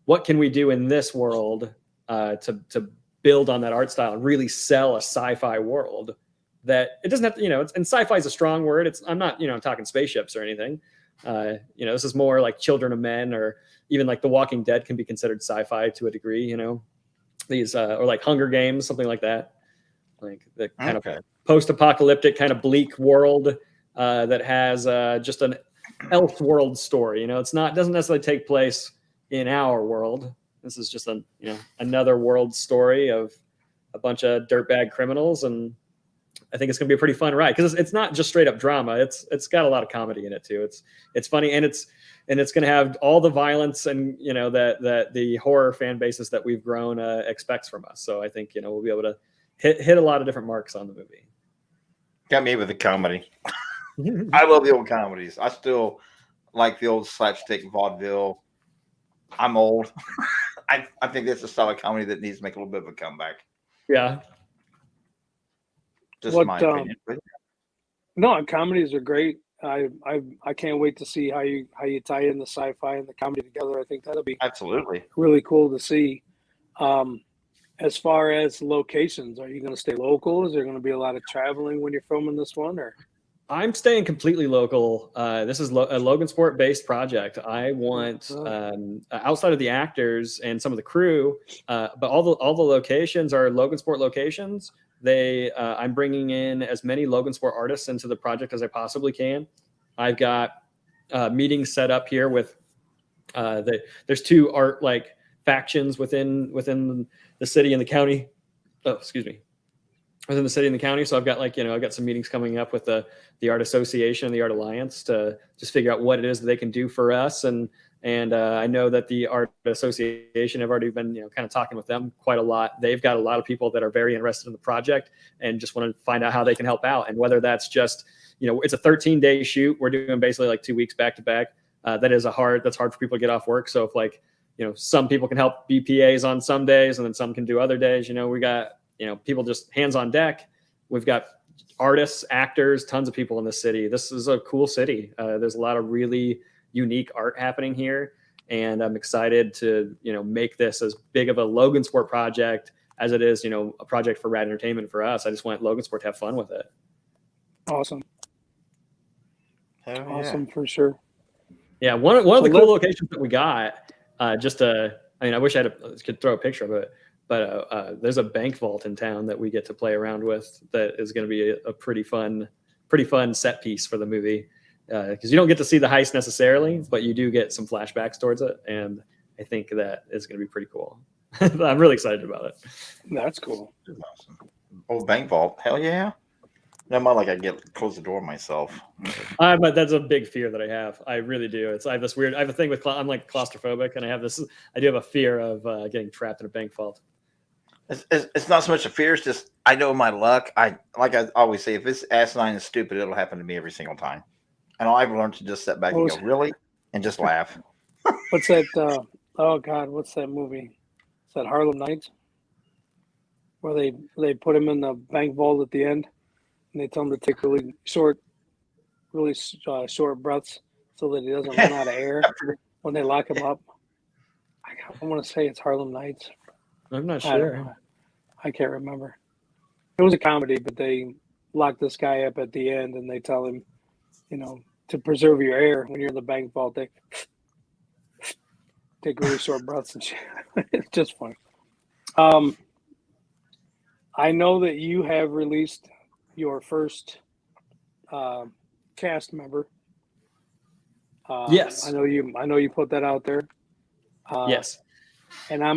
what can we do in this world to build on that art style and really sell a sci-fi world that it doesn't have to, and sci-fi is a strong word. I'm not, talking spaceships or anything. This is more like Children of Men, or even like The Walking Dead can be considered sci-fi to a degree, these, or like Hunger Games, something like that. Like the kind of post-apocalyptic kind of bleak world that has just an elf world story. It doesn't necessarily take place in our world. This is just another world story of a bunch of dirtbag criminals, and I think it's going to be a pretty fun ride because it's not just straight up drama. It's got a lot of comedy in it too. It's funny, and it's going to have all the violence and that the horror fan basis that we've grown expects from us. So I think we'll be able to hit a lot of different marks on the movie. Got me with the comedy. I love the old comedies. I still like the old slapstick vaudeville. I'm old. I think that's a style of comedy that needs to make a little bit of a comeback. Yeah. Just my opinion. No, comedies are great. I can't wait to see how you tie in the sci-fi and the comedy together. I think that'll be absolutely really cool to see. As far as locations, are you going to stay local? Is there going to be a lot of traveling when you're filming this one, or? I'm staying completely local. This is a Logansport based project. I want outside of the actors and some of the crew, but all the locations are Logansport locations. I'm bringing in as many Logansport artists into the project as I possibly can. I've got meetings set up here with there's two art like factions within the city and the county. Oh, excuse me. Within the city and the county. So I've got I've got some meetings coming up with the Art Association and the Art Alliance to just figure out what it is that they can do for us. And I know that the Art Association, I've already been, kind of talking with them quite a lot. They've got a lot of people that are very interested in the project and just want to find out how they can help out. And whether that's just, it's a 13-day shoot. We're doing basically like 2 weeks back to back. That's hard for people to get off work. So if some people can help BPAs on some days and then some can do other days, we got, people just hands on deck. We've got artists, actors, tons of people in the city. This is a cool city. There's a lot of really unique art happening here. And I'm excited to, make this as big of a Logansport project as it is, a project for Rad Entertainment for us. I just want Logansport to have fun with it. Awesome. Hell yeah. Awesome for sure. Yeah. One of the cool locations that we got, I wish I could throw a picture of it. But there's a bank vault in town that we get to play around with that is going to be a pretty fun set piece for the movie, because you don't get to see the heist necessarily, but you do get some flashbacks towards it, and I think that is going to be pretty cool. I'm really excited about it. That's cool. That's awesome. Oh, bank vault. Hell yeah. No, more like I close the door myself. But that's a big fear that I have. I really do. I have a thing with, I'm like claustrophobic, and I do have a fear of getting trapped in a bank vault. It's not so much a fear. It's just I know my luck. I always say, if it's asinine and stupid, it'll happen to me every single time. And I've learned to just sit back and go, really, and just laugh. What's that? Oh God, what's that movie? Is that Harlem Nights? Where they put him in the bank vault at the end, and they tell him to take really short breaths so that he doesn't run out of air when they lock him up. I want to say it's Harlem Nights. I'm not sure. I can't remember. It was a comedy, but they lock this guy up at the end and they tell him, to preserve your air when you're in the bank vault, they take really short breaths and shit. It's just funny. I know that you have released your first cast member. Yes. I know you put that out there. Yes. And I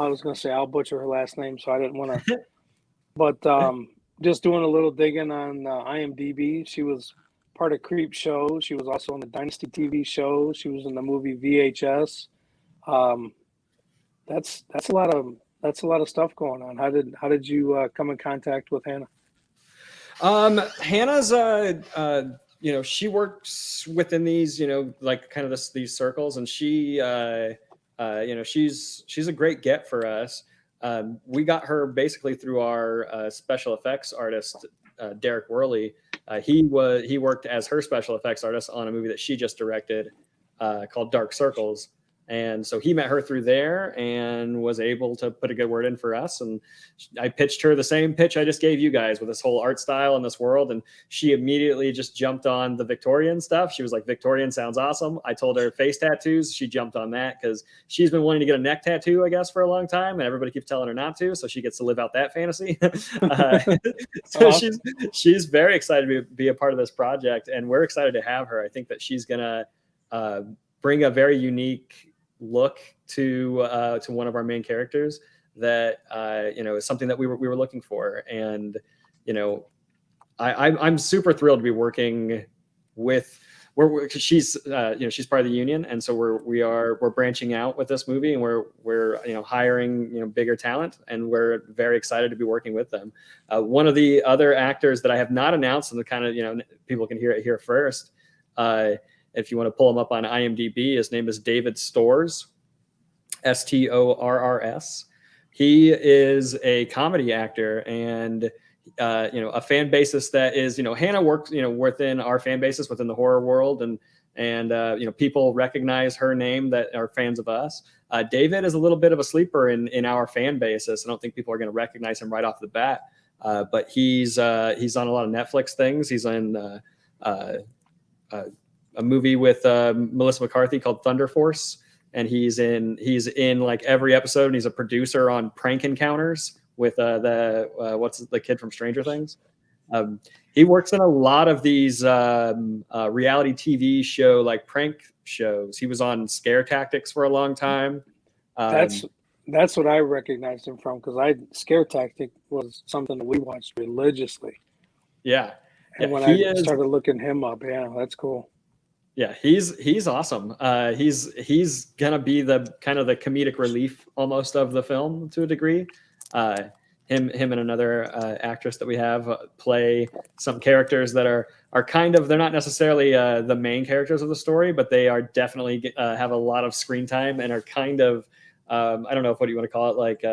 was going to say I'll butcher her last name, so I didn't want to. But just doing a little digging on IMDb, she was part of Creep Show. She was also on the Dynasty TV show. She was in the movie VHS. That's a lot of stuff going on. How did you come in contact with Hannah? Hannah's she works within these like kind of these circles, and she she's a great get for us. We got her basically through our special effects artist, Derek Worley. He worked as her special effects artist on a movie that she just directed called Dark Circles. And so he met her through there and was able to put a good word in for us. And I pitched her the same pitch I just gave you guys with this whole art style and this world. And she immediately just jumped on the Victorian stuff. She was like, Victorian sounds awesome. I told her face tattoos. She jumped on that because she's been wanting to get a neck tattoo, I guess, for a long time. And everybody keeps telling her not to. So she gets to live out that fantasy. So she's very excited to be a part of this project. And we're excited to have her. I think that she's going to bring a very unique look to one of our main characters that is something that we were looking for. And I'm super thrilled to be working with she's she's part of the union, and so we're branching out with this movie, and we're hiring bigger talent, and we're very excited to be working with them. One of the other actors that I have not announced, and the kind of people can hear it here first, if you want to pull him up on IMDb, his name is David Storrs, Storrs. He is a comedy actor, and a fan basis that is, Hannah works, within our fan basis within the horror world, and people recognize her name that are fans of us. David is a little bit of a sleeper in our fan basis. I don't think people are going to recognize him right off the bat. But he's on a lot of Netflix things. He's in a movie with Melissa McCarthy called Thunder Force, and he's in like every episode, and he's a producer on Prank Encounters with what's the kid from Stranger Things. He works in a lot of these reality TV show like prank shows. He was on Scare Tactics for a long time. That's what I recognized him from, because Scare Tactic was something that we watched religiously. Yeah. And when I started looking him up, yeah, that's cool. Yeah, he's awesome. He's gonna be the kind of the comedic relief almost of the film to a degree. Him and another actress that we have play some characters that are kind of, they're not necessarily the main characters of the story, but they are definitely have a lot of screen time and are kind of I don't know what you want to call it, like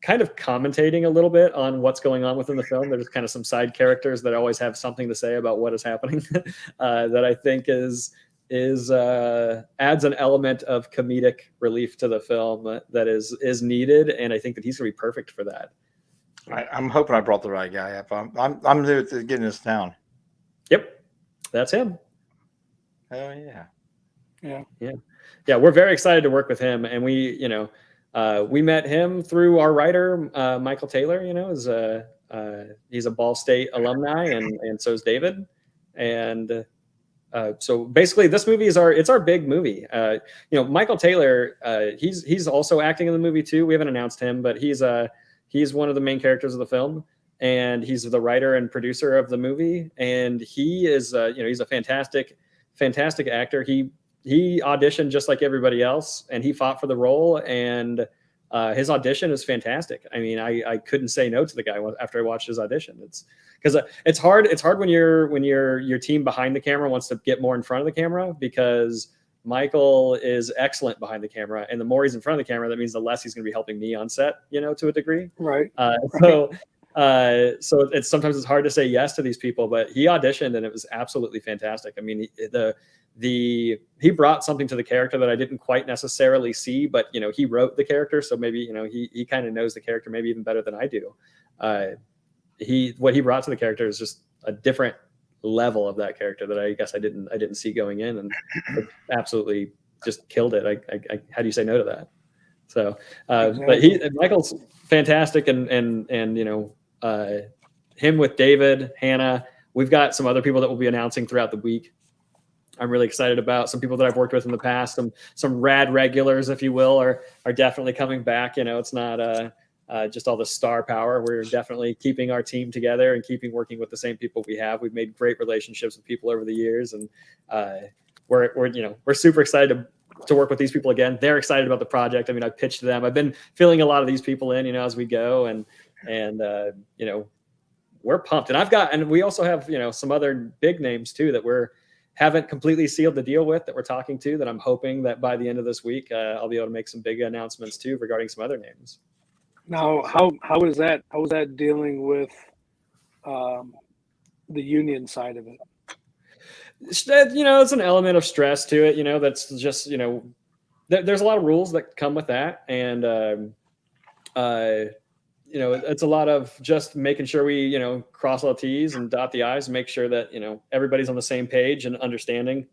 kind of commentating a little bit on what's going on within the film. There's kind of some side characters that always have something to say about what is happening that I think is adds an element of comedic relief to the film that is needed, and I think that he's gonna be perfect for that. I'm hoping I brought the right guy up. I'm new to getting this town. Yep, that's him. Oh yeah. We're very excited to work with him, and we met him through our writer, Michael Taylor. He's a Ball State alumni, and so is David. And so basically, this movie is our big movie. Michael Taylor, he's also acting in the movie too. We haven't announced him, but he's one of the main characters of the film, and he's the writer and producer of the movie. And he is, he's a fantastic actor. He auditioned just like everybody else, and he fought for the role, and his audition is fantastic. I mean, I couldn't say no to the guy after I watched his audition. It's because it's hard when your team behind the camera wants to get more in front of the camera, because Michael is excellent behind the camera, and the more he's in front of the camera, that means the less he's going to be helping me on set, to a degree. Right. So sometimes it's hard to say yes to these people, but he auditioned and it was absolutely fantastic. I mean, he brought something to the character that I didn't quite necessarily see, but he wrote the character, so maybe he kind of knows the character maybe even better than I do. What he brought to the character is just a different level of that character that I guess I didn't see going in, and absolutely just killed it. I how do you say no to that? So, exactly. But Michael's fantastic, and him with David, Hannah. We've got some other people that we'll be announcing throughout the week. I'm really excited about some people that I've worked with in the past. Some rad regulars, if you will, are definitely coming back. It's not just all the star power. We're definitely keeping our team together and working with the same people we have. We've made great relationships with people over the years, and we're super excited to work with these people again. They're excited about the project. I mean, I pitched to them. I've been filling a lot of these people in, as we go, and we're pumped. And we also have some other big names too that haven't completely sealed the deal with, that we're talking to, that I'm hoping that by the end of this week I'll be able to make some big announcements too regarding some other names. Now, how is that dealing with the union side of it? It's an element of stress to it. That's just there's a lot of rules that come with that, and it's a lot of just making sure we cross all T's and dot the I's, and make sure that everybody's on the same page and understanding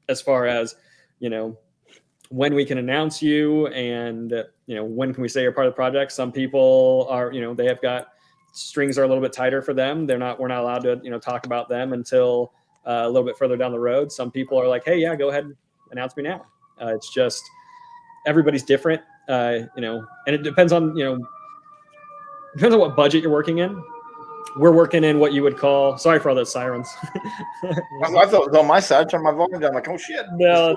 as far as when we can announce you, and when can we say you're part of the project. Some people are they have got strings are a little bit tighter for them. We're not allowed to talk about them until a little bit further down the road. Some people are like, hey, yeah, go ahead and announce me now. It's just everybody's different, and it depends on depends on what budget you're working in. We're working in what you would call, sorry for all those sirens. I thought it was on my side. I turned my volume down, like, oh shit. No,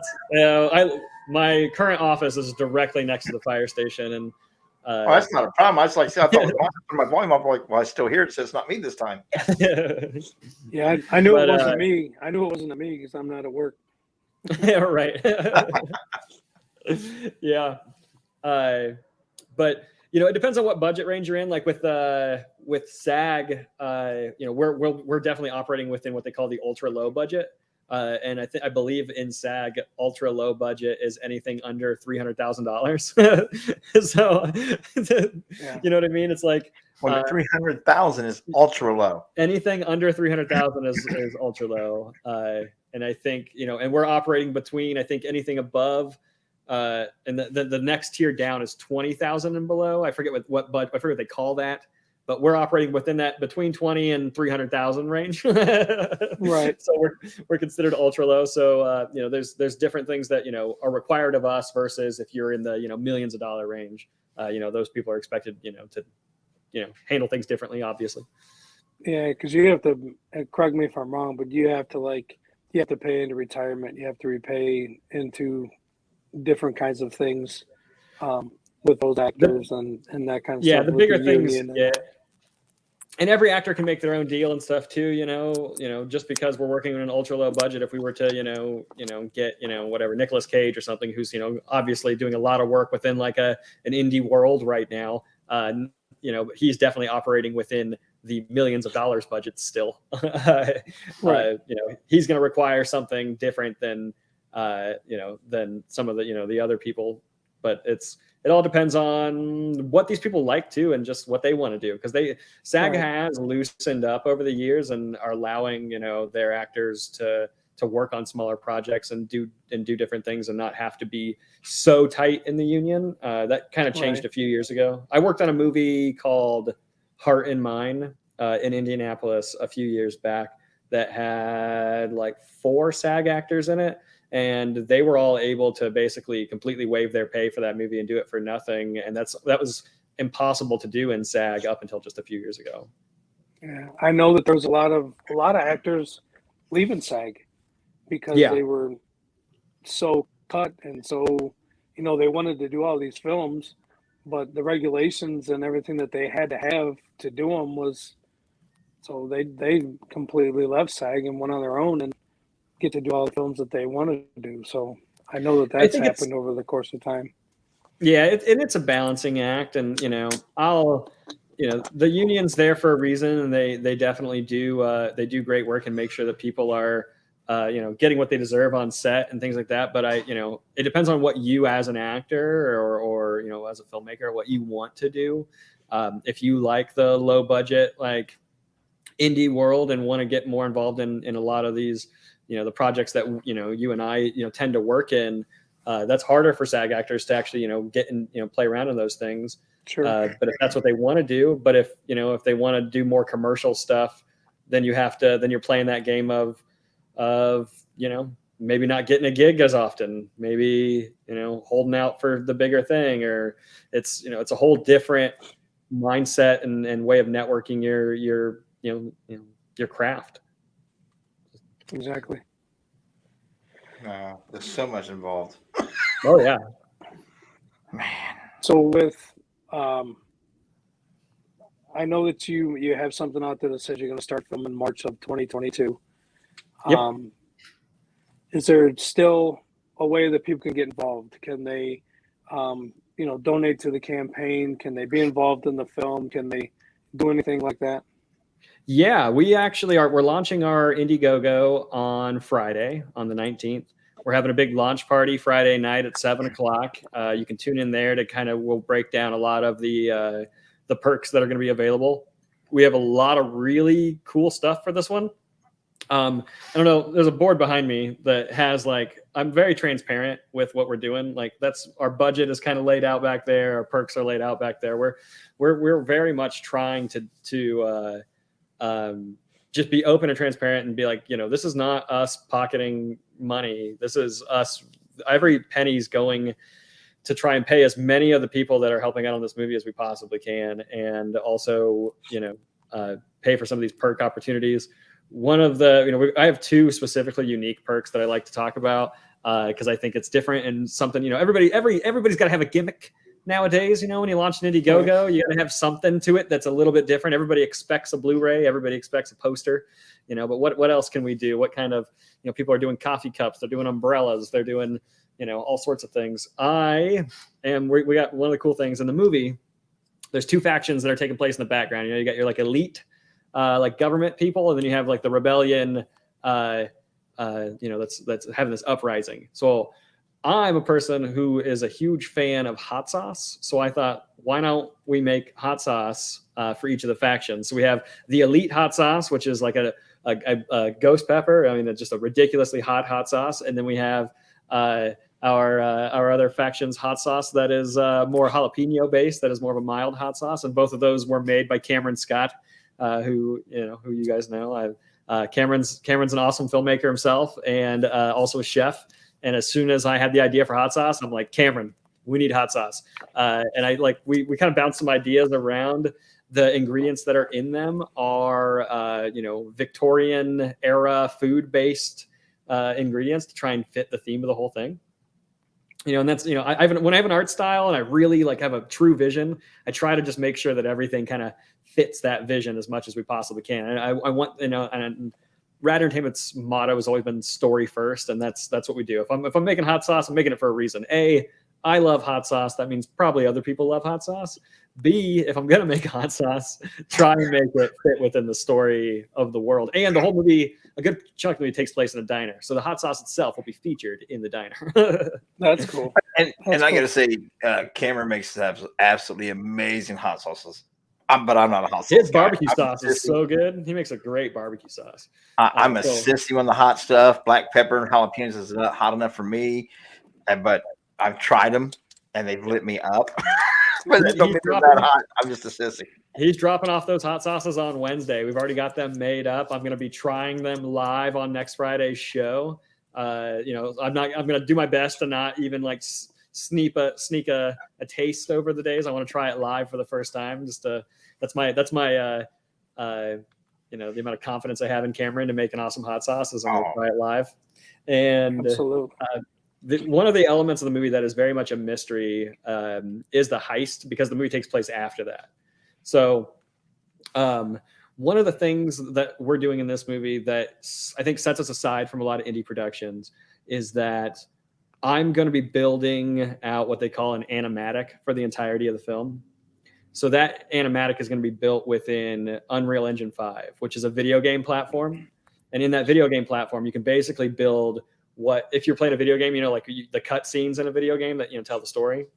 my current office is directly next to the fire station, and that's not a problem. I was like, I thought my volume up, like, well, I still hear it, so it's not me this time. Yeah, I knew it wasn't me. I knew it wasn't me because I'm not at work. Yeah, right. Yeah, but it depends on what budget range you're in. Like with SAG, we're definitely operating within what they call the ultra low budget. And I believe in SAG, ultra low budget is anything under $300,000. So, Yeah. you know what I mean? It's like 300,000 is ultra low. anything under 300,000 is ultra low. And I think, and we're operating between, I think anything above, and the next tier down is 20,000 and below. I forget what they call that, but we're operating within that between 20 and 300,000 range. Right. So we're considered ultra low. So, there's different things that, are required of us versus if you're in the, millions of dollar range, those people are expected, to, handle things differently, obviously. Yeah, because you have to, correct me if I'm wrong, but you have to pay into retirement. You have to repay into different kinds of things with those actors and that kind of stuff. Yeah, the bigger things. Yeah. And every actor can make their own deal and stuff too, just because we're working on an ultra low budget. If we were to, get, whatever, Nicolas Cage or something, who's, obviously doing a lot of work within like an indie world right now, he's definitely operating within the millions of dollars budget still. Right. He's going to require something different than some of the other people, but it all depends on what these people like to and just what they want to do. Because SAG Right. has loosened up over the years and are allowing, their actors to work on smaller projects and do different things and not have to be so tight in the union. That kind of changed a few years ago. I worked on a movie called Heart and Mind in Indianapolis a few years back that had like 4 SAG actors in it. And they were all able to basically completely waive their pay for that movie and do it for nothing. And that was impossible to do in SAG up until just a few years ago. Yeah, I know that there's a lot of actors leaving SAG because they were so cut and so, they wanted to do all these films, but the regulations and everything that they had to have to do them was, so they completely left SAG and went on their own and get to do all the films that they wanted to do. So I know that's happened over the course of time. Yeah, it's a balancing act, and the union's there for a reason, and they definitely do they do great work and make sure that people are getting what they deserve on set and things like that. But it depends on what you as an actor or as a filmmaker, what you want to do. If you like the low budget like indie world and want to get more involved in a lot of these the projects that you and I tend to work in, that's harder for SAG actors to actually get and play around in those things. Sure. But if that's what they want to do, but if they want to do more commercial stuff, then you're playing that game of maybe not getting a gig as often, maybe holding out for the bigger thing, or it's a whole different mindset and way of networking your craft. Exactly. No, there's so much involved. Oh yeah, man. So with, I know that you have something out there that says you're going to start filming March of 2022. Yep. Is there still a way that people can get involved? Can they, donate to the campaign? Can they be involved in the film? Can they do anything like that? Yeah, we're launching our Indiegogo on Friday, on the 19th. We're having a big launch party Friday night at 7:00. You can tune in there to we'll break down a lot of the perks that are going to be available. We have a lot of really cool stuff for this one. I don't know. There's a board behind me that has I'm very transparent with what we're doing. That's our budget is kind of laid out back there. Our perks are laid out back there. We're very much trying to just be open and transparent and be this is not us pocketing money. This is us. Every penny's going to try and pay as many of the people that are helping out on this movie as we possibly can. And also, pay for some of these perk opportunities. One of the, I have 2 specifically unique perks that I like to talk about because I think it's different and something, everybody's got to have a gimmick nowadays. When you launch an Indiegogo, you got to have something to it that's a little bit different. Everybody expects a Blu-ray, everybody expects a poster, but what else can we do? What kind of, people are doing coffee cups, they're doing umbrellas, they're doing, all sorts of things. We got one of the cool things in the movie. There's 2 factions that are taking place in the background. You got your elite, government people, and then you have the rebellion, that's having this uprising. So I'm a person who is a huge fan of hot sauce. So I thought, why don't we make hot sauce for each of the factions? So we have the elite hot sauce, which is like a ghost pepper. I mean, it's just a ridiculously hot sauce. And then we have our other faction's hot sauce that is more jalapeno based, that is more of a mild hot sauce. And both of those were made by Cameron Scott, who you guys know. Cameron's an awesome filmmaker himself, and also a chef. And as soon as I had the idea for hot sauce, I'm like, Cameron, we need hot sauce. And we kind of bounced some ideas around. The ingredients that are in them are, Victorian era food based ingredients to try and fit the theme of the whole thing. And that's, when I have an art style and I really have a true vision, I try to just make sure that everything kind of fits that vision as much as we possibly can. And I want, and Rad Entertainment's motto has always been story first, and that's what we do. If I'm making hot sauce, I'm making it for a reason. A, I love hot sauce. That means probably other people love hot sauce. B, if I'm gonna make hot sauce, try and make it fit within the story of the world. And the whole movie, a good chunk of the movie takes place in a diner, so the hot sauce itself will be featured in the diner. That's cool. And I gotta say, Cameron makes absolutely amazing hot sauces. But I'm not a hot sauce His guy. barbecue sauce is so good. He makes a great barbecue sauce. I'm a sissy on the hot stuff. Black pepper and jalapenos is not hot enough for me. But I've tried them, and they've lit me up. But it don't mean they're that hot. I'm just a sissy. He's dropping off those hot sauces on Wednesday. We've already got them made up. I'm going to be trying them live on next Friday's show. I'm going to do my best to not even sneak a taste over the days. I want to try it live for the first time. That's my the amount of confidence I have in Cameron to make an awesome hot sauce is I'm going to try it live. And absolutely. One of the elements of the movie that is very much a mystery is the heist, because the movie takes place after that. So one of the things that we're doing in this movie that I think sets us aside from a lot of indie productions is that I'm going to be building out what they call an animatic for the entirety of the film. So that animatic is going to be built within Unreal Engine 5, which is a video game platform. And in that video game platform, you can basically build if you're playing a video game, the cut scenes in a video game that, tell the story.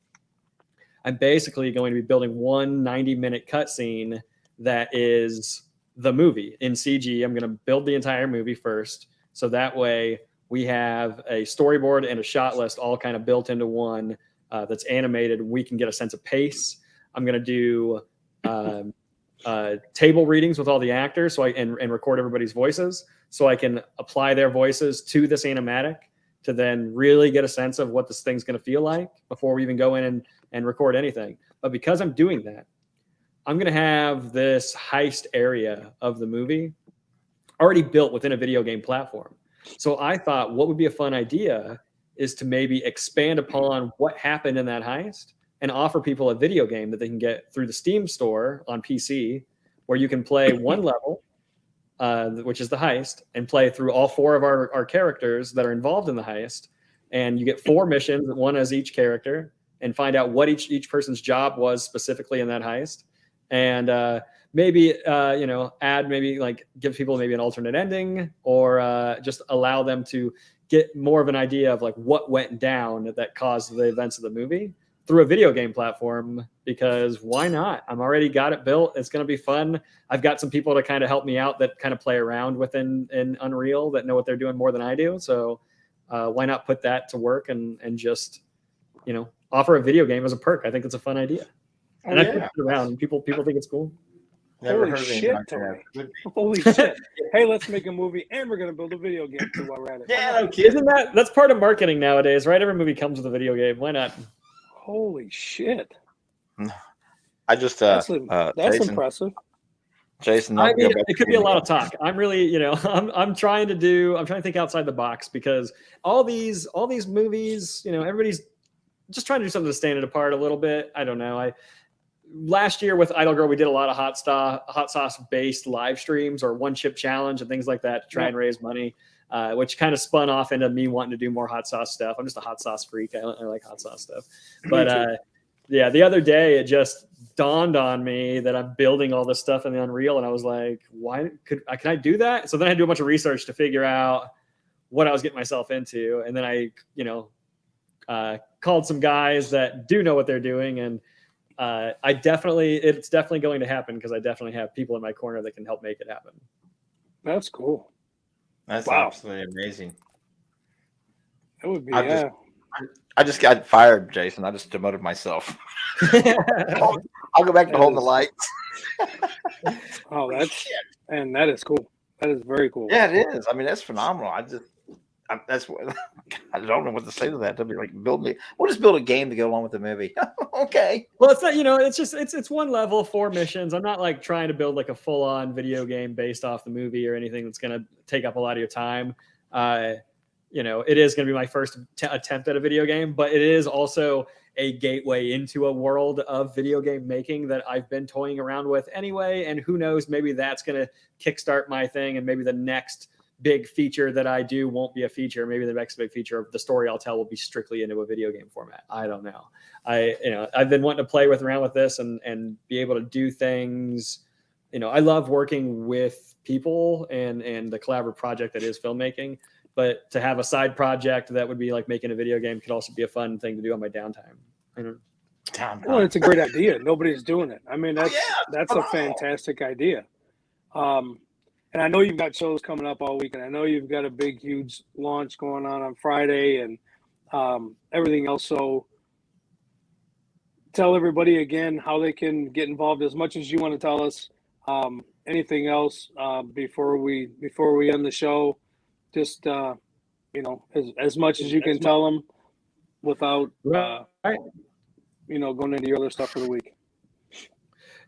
I'm basically going to be building one 90-minute cut scene that is the movie in CG. I'm going to build the entire movie first. So that way we have a storyboard and a shot list all kind of built into one that's animated. We can get a sense of pace. I'm going to do table readings with all the actors and record everybody's voices so I can apply their voices to this animatic to then really get a sense of what this thing's going to feel like before we even go in and record anything. But because I'm doing that, I'm going to have this heist area of the movie already built within a video game platform. So I thought what would be a fun idea is to maybe expand upon what happened in that heist and offer people a video game that they can get through the Steam store on PC, where you can play one level, which is the heist, and play through all four of our characters that are involved in the heist. And you get 4 missions, one as each character, and find out what each person's job was specifically in that heist. And maybe, give people maybe an alternate ending, or just allow them to get more of an idea of what went down that caused the events of the movie through a video game platform, because why not? I'm already got it built. It's going to be fun. I've got some people to kind of help me out that kind of play around within Unreal that know what they're doing more than I do. So why not put that to work and just, offer a video game as a perk? I think it's a fun idea. And I put it around and people think it's cool. Holy shit, Tony. Holy shit. Hey, let's make a movie and we're going to build a video game too while we're at it. Yeah, okay. That's part of marketing nowadays, right? Every movie comes with a video game. Why not? Holy shit. I just that's Jason, impressive. Jason, it could be a lot of talk. I'm really, I'm trying to think outside the box, because all these movies, everybody's just trying to do something to stand it apart a little bit. I don't know. Last year with Idol Girl, we did a lot of hot sauce based live streams or one chip challenge and things like that to try and raise money, which kind of spun off into me wanting to do more hot sauce stuff. I'm just a hot sauce freak. I like hot sauce stuff. But the other day it just dawned on me that I'm building all this stuff in the Unreal, and I was like, why can I do that? So then I do a bunch of research to figure out what I was getting myself into. And then I, called some guys that do know what they're doing. And it's definitely going to happen because I definitely have people in my corner that can help make it happen. That's cool. That's Wow. absolutely amazing. That would be, I just got fired, Jason. I just demoted myself. I'll go back to holding the lights. Oh, that is cool. That is very cool. Yeah, it is. I mean, that's phenomenal. That's what I don't know what to say to that. To be like, we'll just build a game to go along with the movie. Okay. Well, it's not, it's just, it's one level, 4 missions. I'm not like trying to build like a full on video game based off the movie or anything that's going to take up a lot of your time. It is going to be my first attempt at a video game, but it is also a gateway into a world of video game making that I've been toying around with anyway. And who knows, maybe that's going to kickstart my thing. And maybe the next big feature that I do won't be a feature. Maybe the next big feature of the story I'll tell will be strictly into a video game format. I don't know. I've been wanting to play around with this and be able to do things. I love working with people and the collaborative project that is filmmaking, but to have a side project that would be like making a video game could also be a fun thing to do on my downtime. Well, it's a great idea. Nobody's doing it. I mean, that's a fantastic idea. And I know you've got shows coming up all week, and I know you've got a big, huge launch going on Friday and everything else. So tell everybody again how they can get involved as much as you want to tell us. Anything else before we end the show? Just as much as you can tell them without going into your other stuff for the week.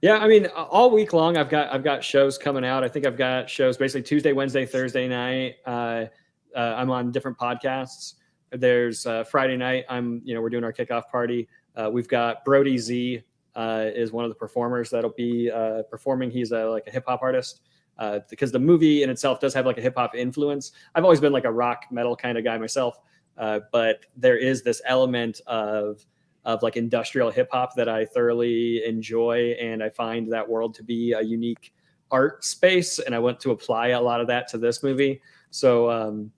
Yeah, I mean, all week long, I've got shows coming out. I think I've got shows basically Tuesday, Wednesday, Thursday night. I'm on different podcasts. There's Friday night. We're doing our kickoff party. We've got Brody Z is one of the performers that'll be performing. He's like a hip hop artist because the movie in itself does have like a hip hop influence. I've always been like a rock metal kind of guy myself, but there is this element of like industrial hip hop that I thoroughly enjoy. And I find that world to be a unique art space. And I want to apply a lot of that to this movie. So,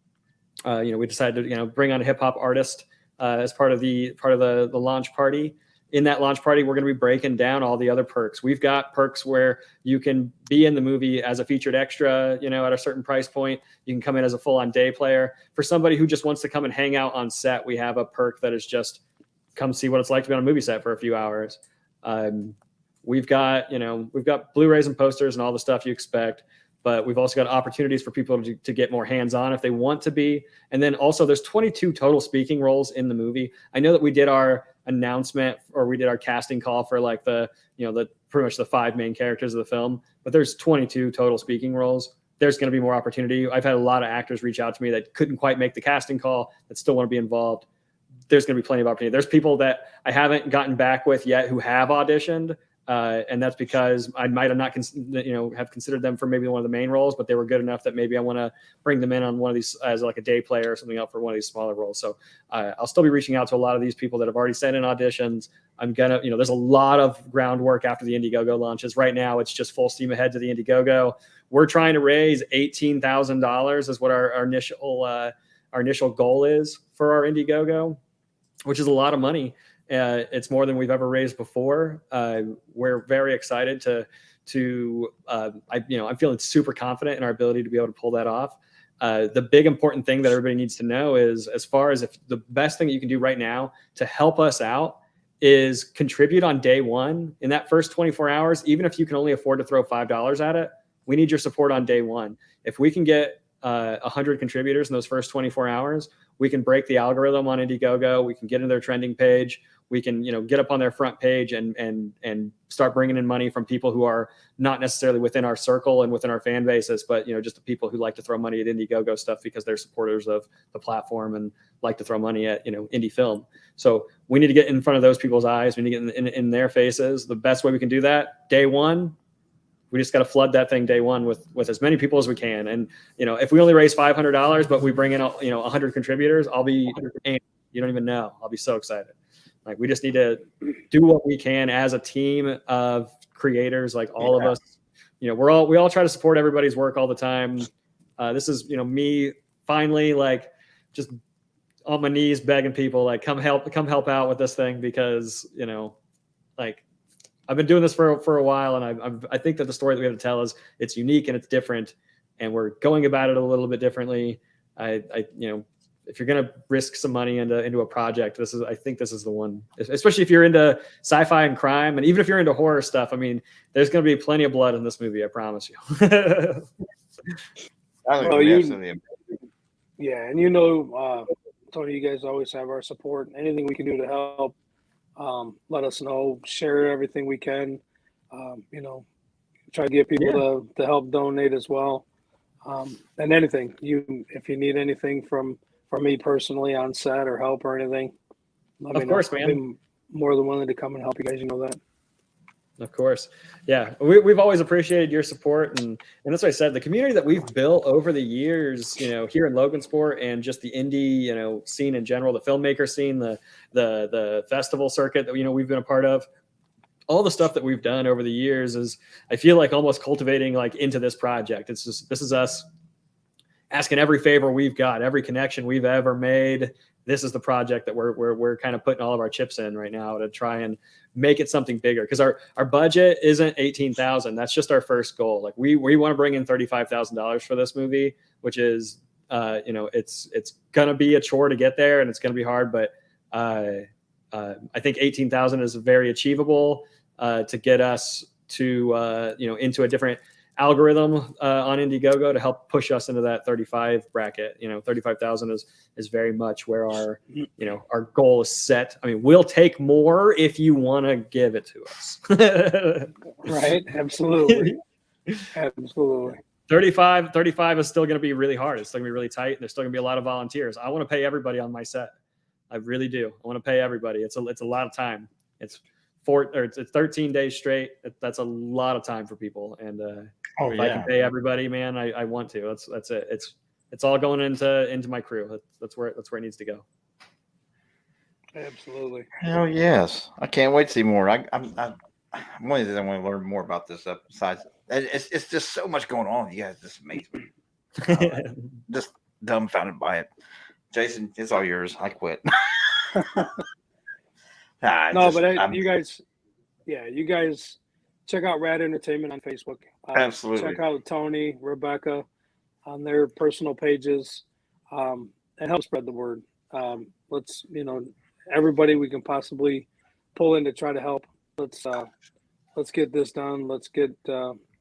we decided to, bring on a hip hop artist as part of the launch party. In that launch party, we're going to be breaking down all the other perks. We've got perks where you can be in the movie as a featured extra, at a certain price point. You can come in as a full on day player. For somebody who just wants to come and hang out on set, we have a perk that is just come see what it's like to be on a movie set for a few hours. We've got Blu-rays and posters and all the stuff you expect, but we've also got opportunities for people to get more hands-on if they want to be. And then also there's 22 total speaking roles in the movie. I know that we did our announcement or we did our casting call for like the pretty much the 5 main characters of the film, but there's 22 total speaking roles. There's going to be more opportunity. I've had a lot of actors reach out to me that couldn't quite make the casting call that still want to be involved. There's going to be plenty of opportunity. There's people that I haven't gotten back with yet who have auditioned. And that's because I might have not, have considered them for maybe one of the main roles, but they were good enough that maybe I want to bring them in on one of these as like a day player or something else for one of these smaller roles. So I'll still be reaching out to a lot of these people that have already sent in auditions. I'm going to, there's a lot of groundwork after the Indiegogo launches. Right now, it's just full steam ahead to the Indiegogo. We're trying to raise $18,000 is what our initial goal is for our Indiegogo, which is a lot of money. It's more than we've ever raised before. We're very excited I'm feeling super confident in our ability to be able to pull that off. The big important thing that everybody needs to know is, as far as if the best thing that you can do right now to help us out is contribute on day one. In that first 24 hours, even if you can only afford to throw $5 at it, we need your support on day one. If we can get 100 contributors in those first 24 hours, we can break the algorithm on Indiegogo. We can get in their trending page. We can, get up on their front page and start bringing in money from people who are not necessarily within our circle and within our fan bases, but, just the people who like to throw money at Indiegogo stuff because they're supporters of the platform and like to throw money at, indie film. So we need to get in front of those people's eyes. We need to get in their faces. The best way we can do that, day one, we just got to flood that thing day one with as many people as we can. And, if we only raise $500, but we bring in, 100 contributors, you don't even know. I'll be so excited. Like, we just need to do what we can as a team of creators, like all of us. We all try to support everybody's work all the time. This is, me finally like just on my knees begging people like come help out with this thing, because like I've been doing this for a while, and I think that the story that we have to tell it's unique and it's different, and we're going about it a little bit differently. If you're going to risk some money into a project, I think this is the one, especially if you're into sci-fi and crime. And even if you're into horror stuff, I mean, there's going to be plenty of blood in this movie. I promise you. Well, yeah. And Tony, you guys always have our support. Anything we can do to help, let us know, share everything we can, try to get people to help donate as well. And anything if you need anything from me personally on set or help or anything, let me know. Course, man. I'm more than willing to come and help you guys. You know that. Of course. Yeah. We've always appreciated your support. And that's what I said, the community that we've built over the years, here in Logansport, and just the indie, scene in general, the filmmaker scene, the festival circuit that, we've been a part of, all the stuff that we've done over the years is, I feel like, almost cultivating like into this project. It's just, this is us asking every favor we've got, every connection we've ever made. This is the project that we're kind of putting all of our chips in right now to try and make it something bigger. Because our budget isn't $18,000. That's just our first goal. Like we want to bring in $35,000 for this movie, which is, it's going to be a chore to get there, and it's going to be hard. But I think 18,000 is very achievable to get us to into a different algorithm on Indiegogo to help push us into that 35 bracket. 35,000 is very much where our goal is set. I mean, we'll take more if you want to give it to us. Right. Absolutely. Absolutely. 35 is still going to be really hard. It's still going to be really tight, and there's still going to be a lot of volunteers. I want to pay everybody on my set. I really do. I want to pay everybody. It's a lot of time. It's 13 days straight. That's a lot of time for people. And if I can pay everybody, man, I want to. That's it. It's all going into my crew. That's where it needs to go. Absolutely. Hell yes. I can't wait to see more. I'm one of the things I want to learn more about this stuff. Besides, it's just so much going on. You guys just amaze me. Just dumbfounded by it. Jason, it's all yours. I quit. You guys check out Rad Entertainment on Facebook. Absolutely. Check out Tony, Rebecca on their personal pages, and help spread the word. Let's, everybody we can possibly pull in to try to help. Let's get this done. Let's get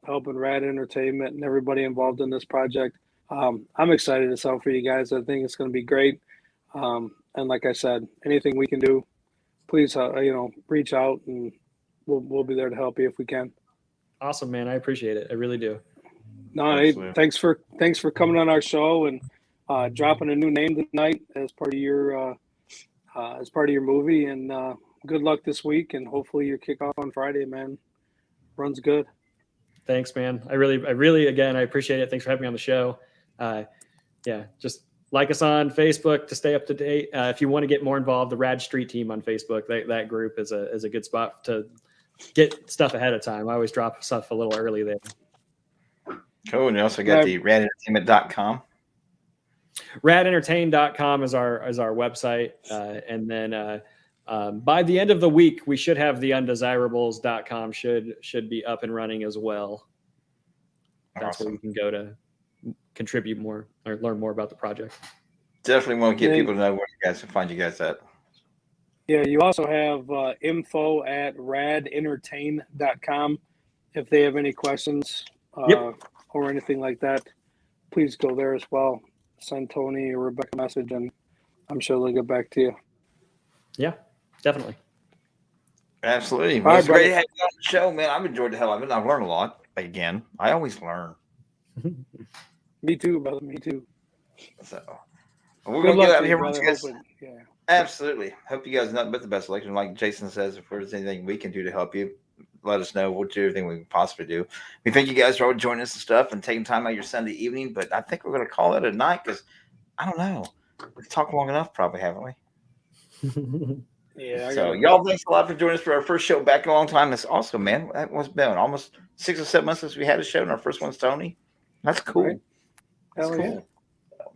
helping Rad Entertainment and everybody involved in this project. I'm excited to sell for you guys. I think it's going to be great. And like I said, anything we can do, please, reach out, and we'll be there to help you if we can. Awesome, man. I appreciate it. I really do. No, hey, thanks for coming on our show and dropping a new name tonight as part of your movie. And good luck this week, and hopefully your kickoff on Friday, man, runs good. Thanks, man. I really, again, I appreciate it. Thanks for having me on the show. Just like us on Facebook to stay up to date. If you want to get more involved, the Rad Street Team on Facebook, that group is a good spot to get stuff ahead of time. I always drop stuff a little early there. Cool. And you also got the radentertainment.com. Radentertain.com is our website. And then by the end of the week, we should have the undesirables.com should be up and running as well. That's awesome. Where you can go to contribute more or learn more about the project. Definitely want to get people to know where you guys can find you guys at. Yeah, you also have info at radentertain.com. If they have any questions or anything like that, please go there as well. Send Tony or Rebecca a message, and I'm sure they'll get back to you. Yeah, definitely. Absolutely. Well, it's great to have you on the show, man. I've enjoyed the hell out of it. I've learned a lot. Again, I always learn. Me too, brother. Me too. So we're going to get out of here. Absolutely. Hope you guys nothing but the best selection. Like Jason says, if there's anything we can do to help you, let us know. We'll do everything we can possibly do. We thank you guys for all joining us and stuff and taking time out of your Sunday evening. But I think we're going to call it a night because I don't know. We've talked long enough, probably, haven't we? Yeah. So y'all, thanks a lot for joining us for our first show back in a long time. That's awesome, man. That was been almost 6 or 7 months since we had a show, and our first one's Tony. That's cool. Right. That's cool. Yeah.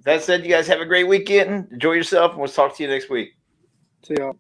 that said, you guys have a great weekend. Enjoy yourself, and we'll talk to you next week. See y'all.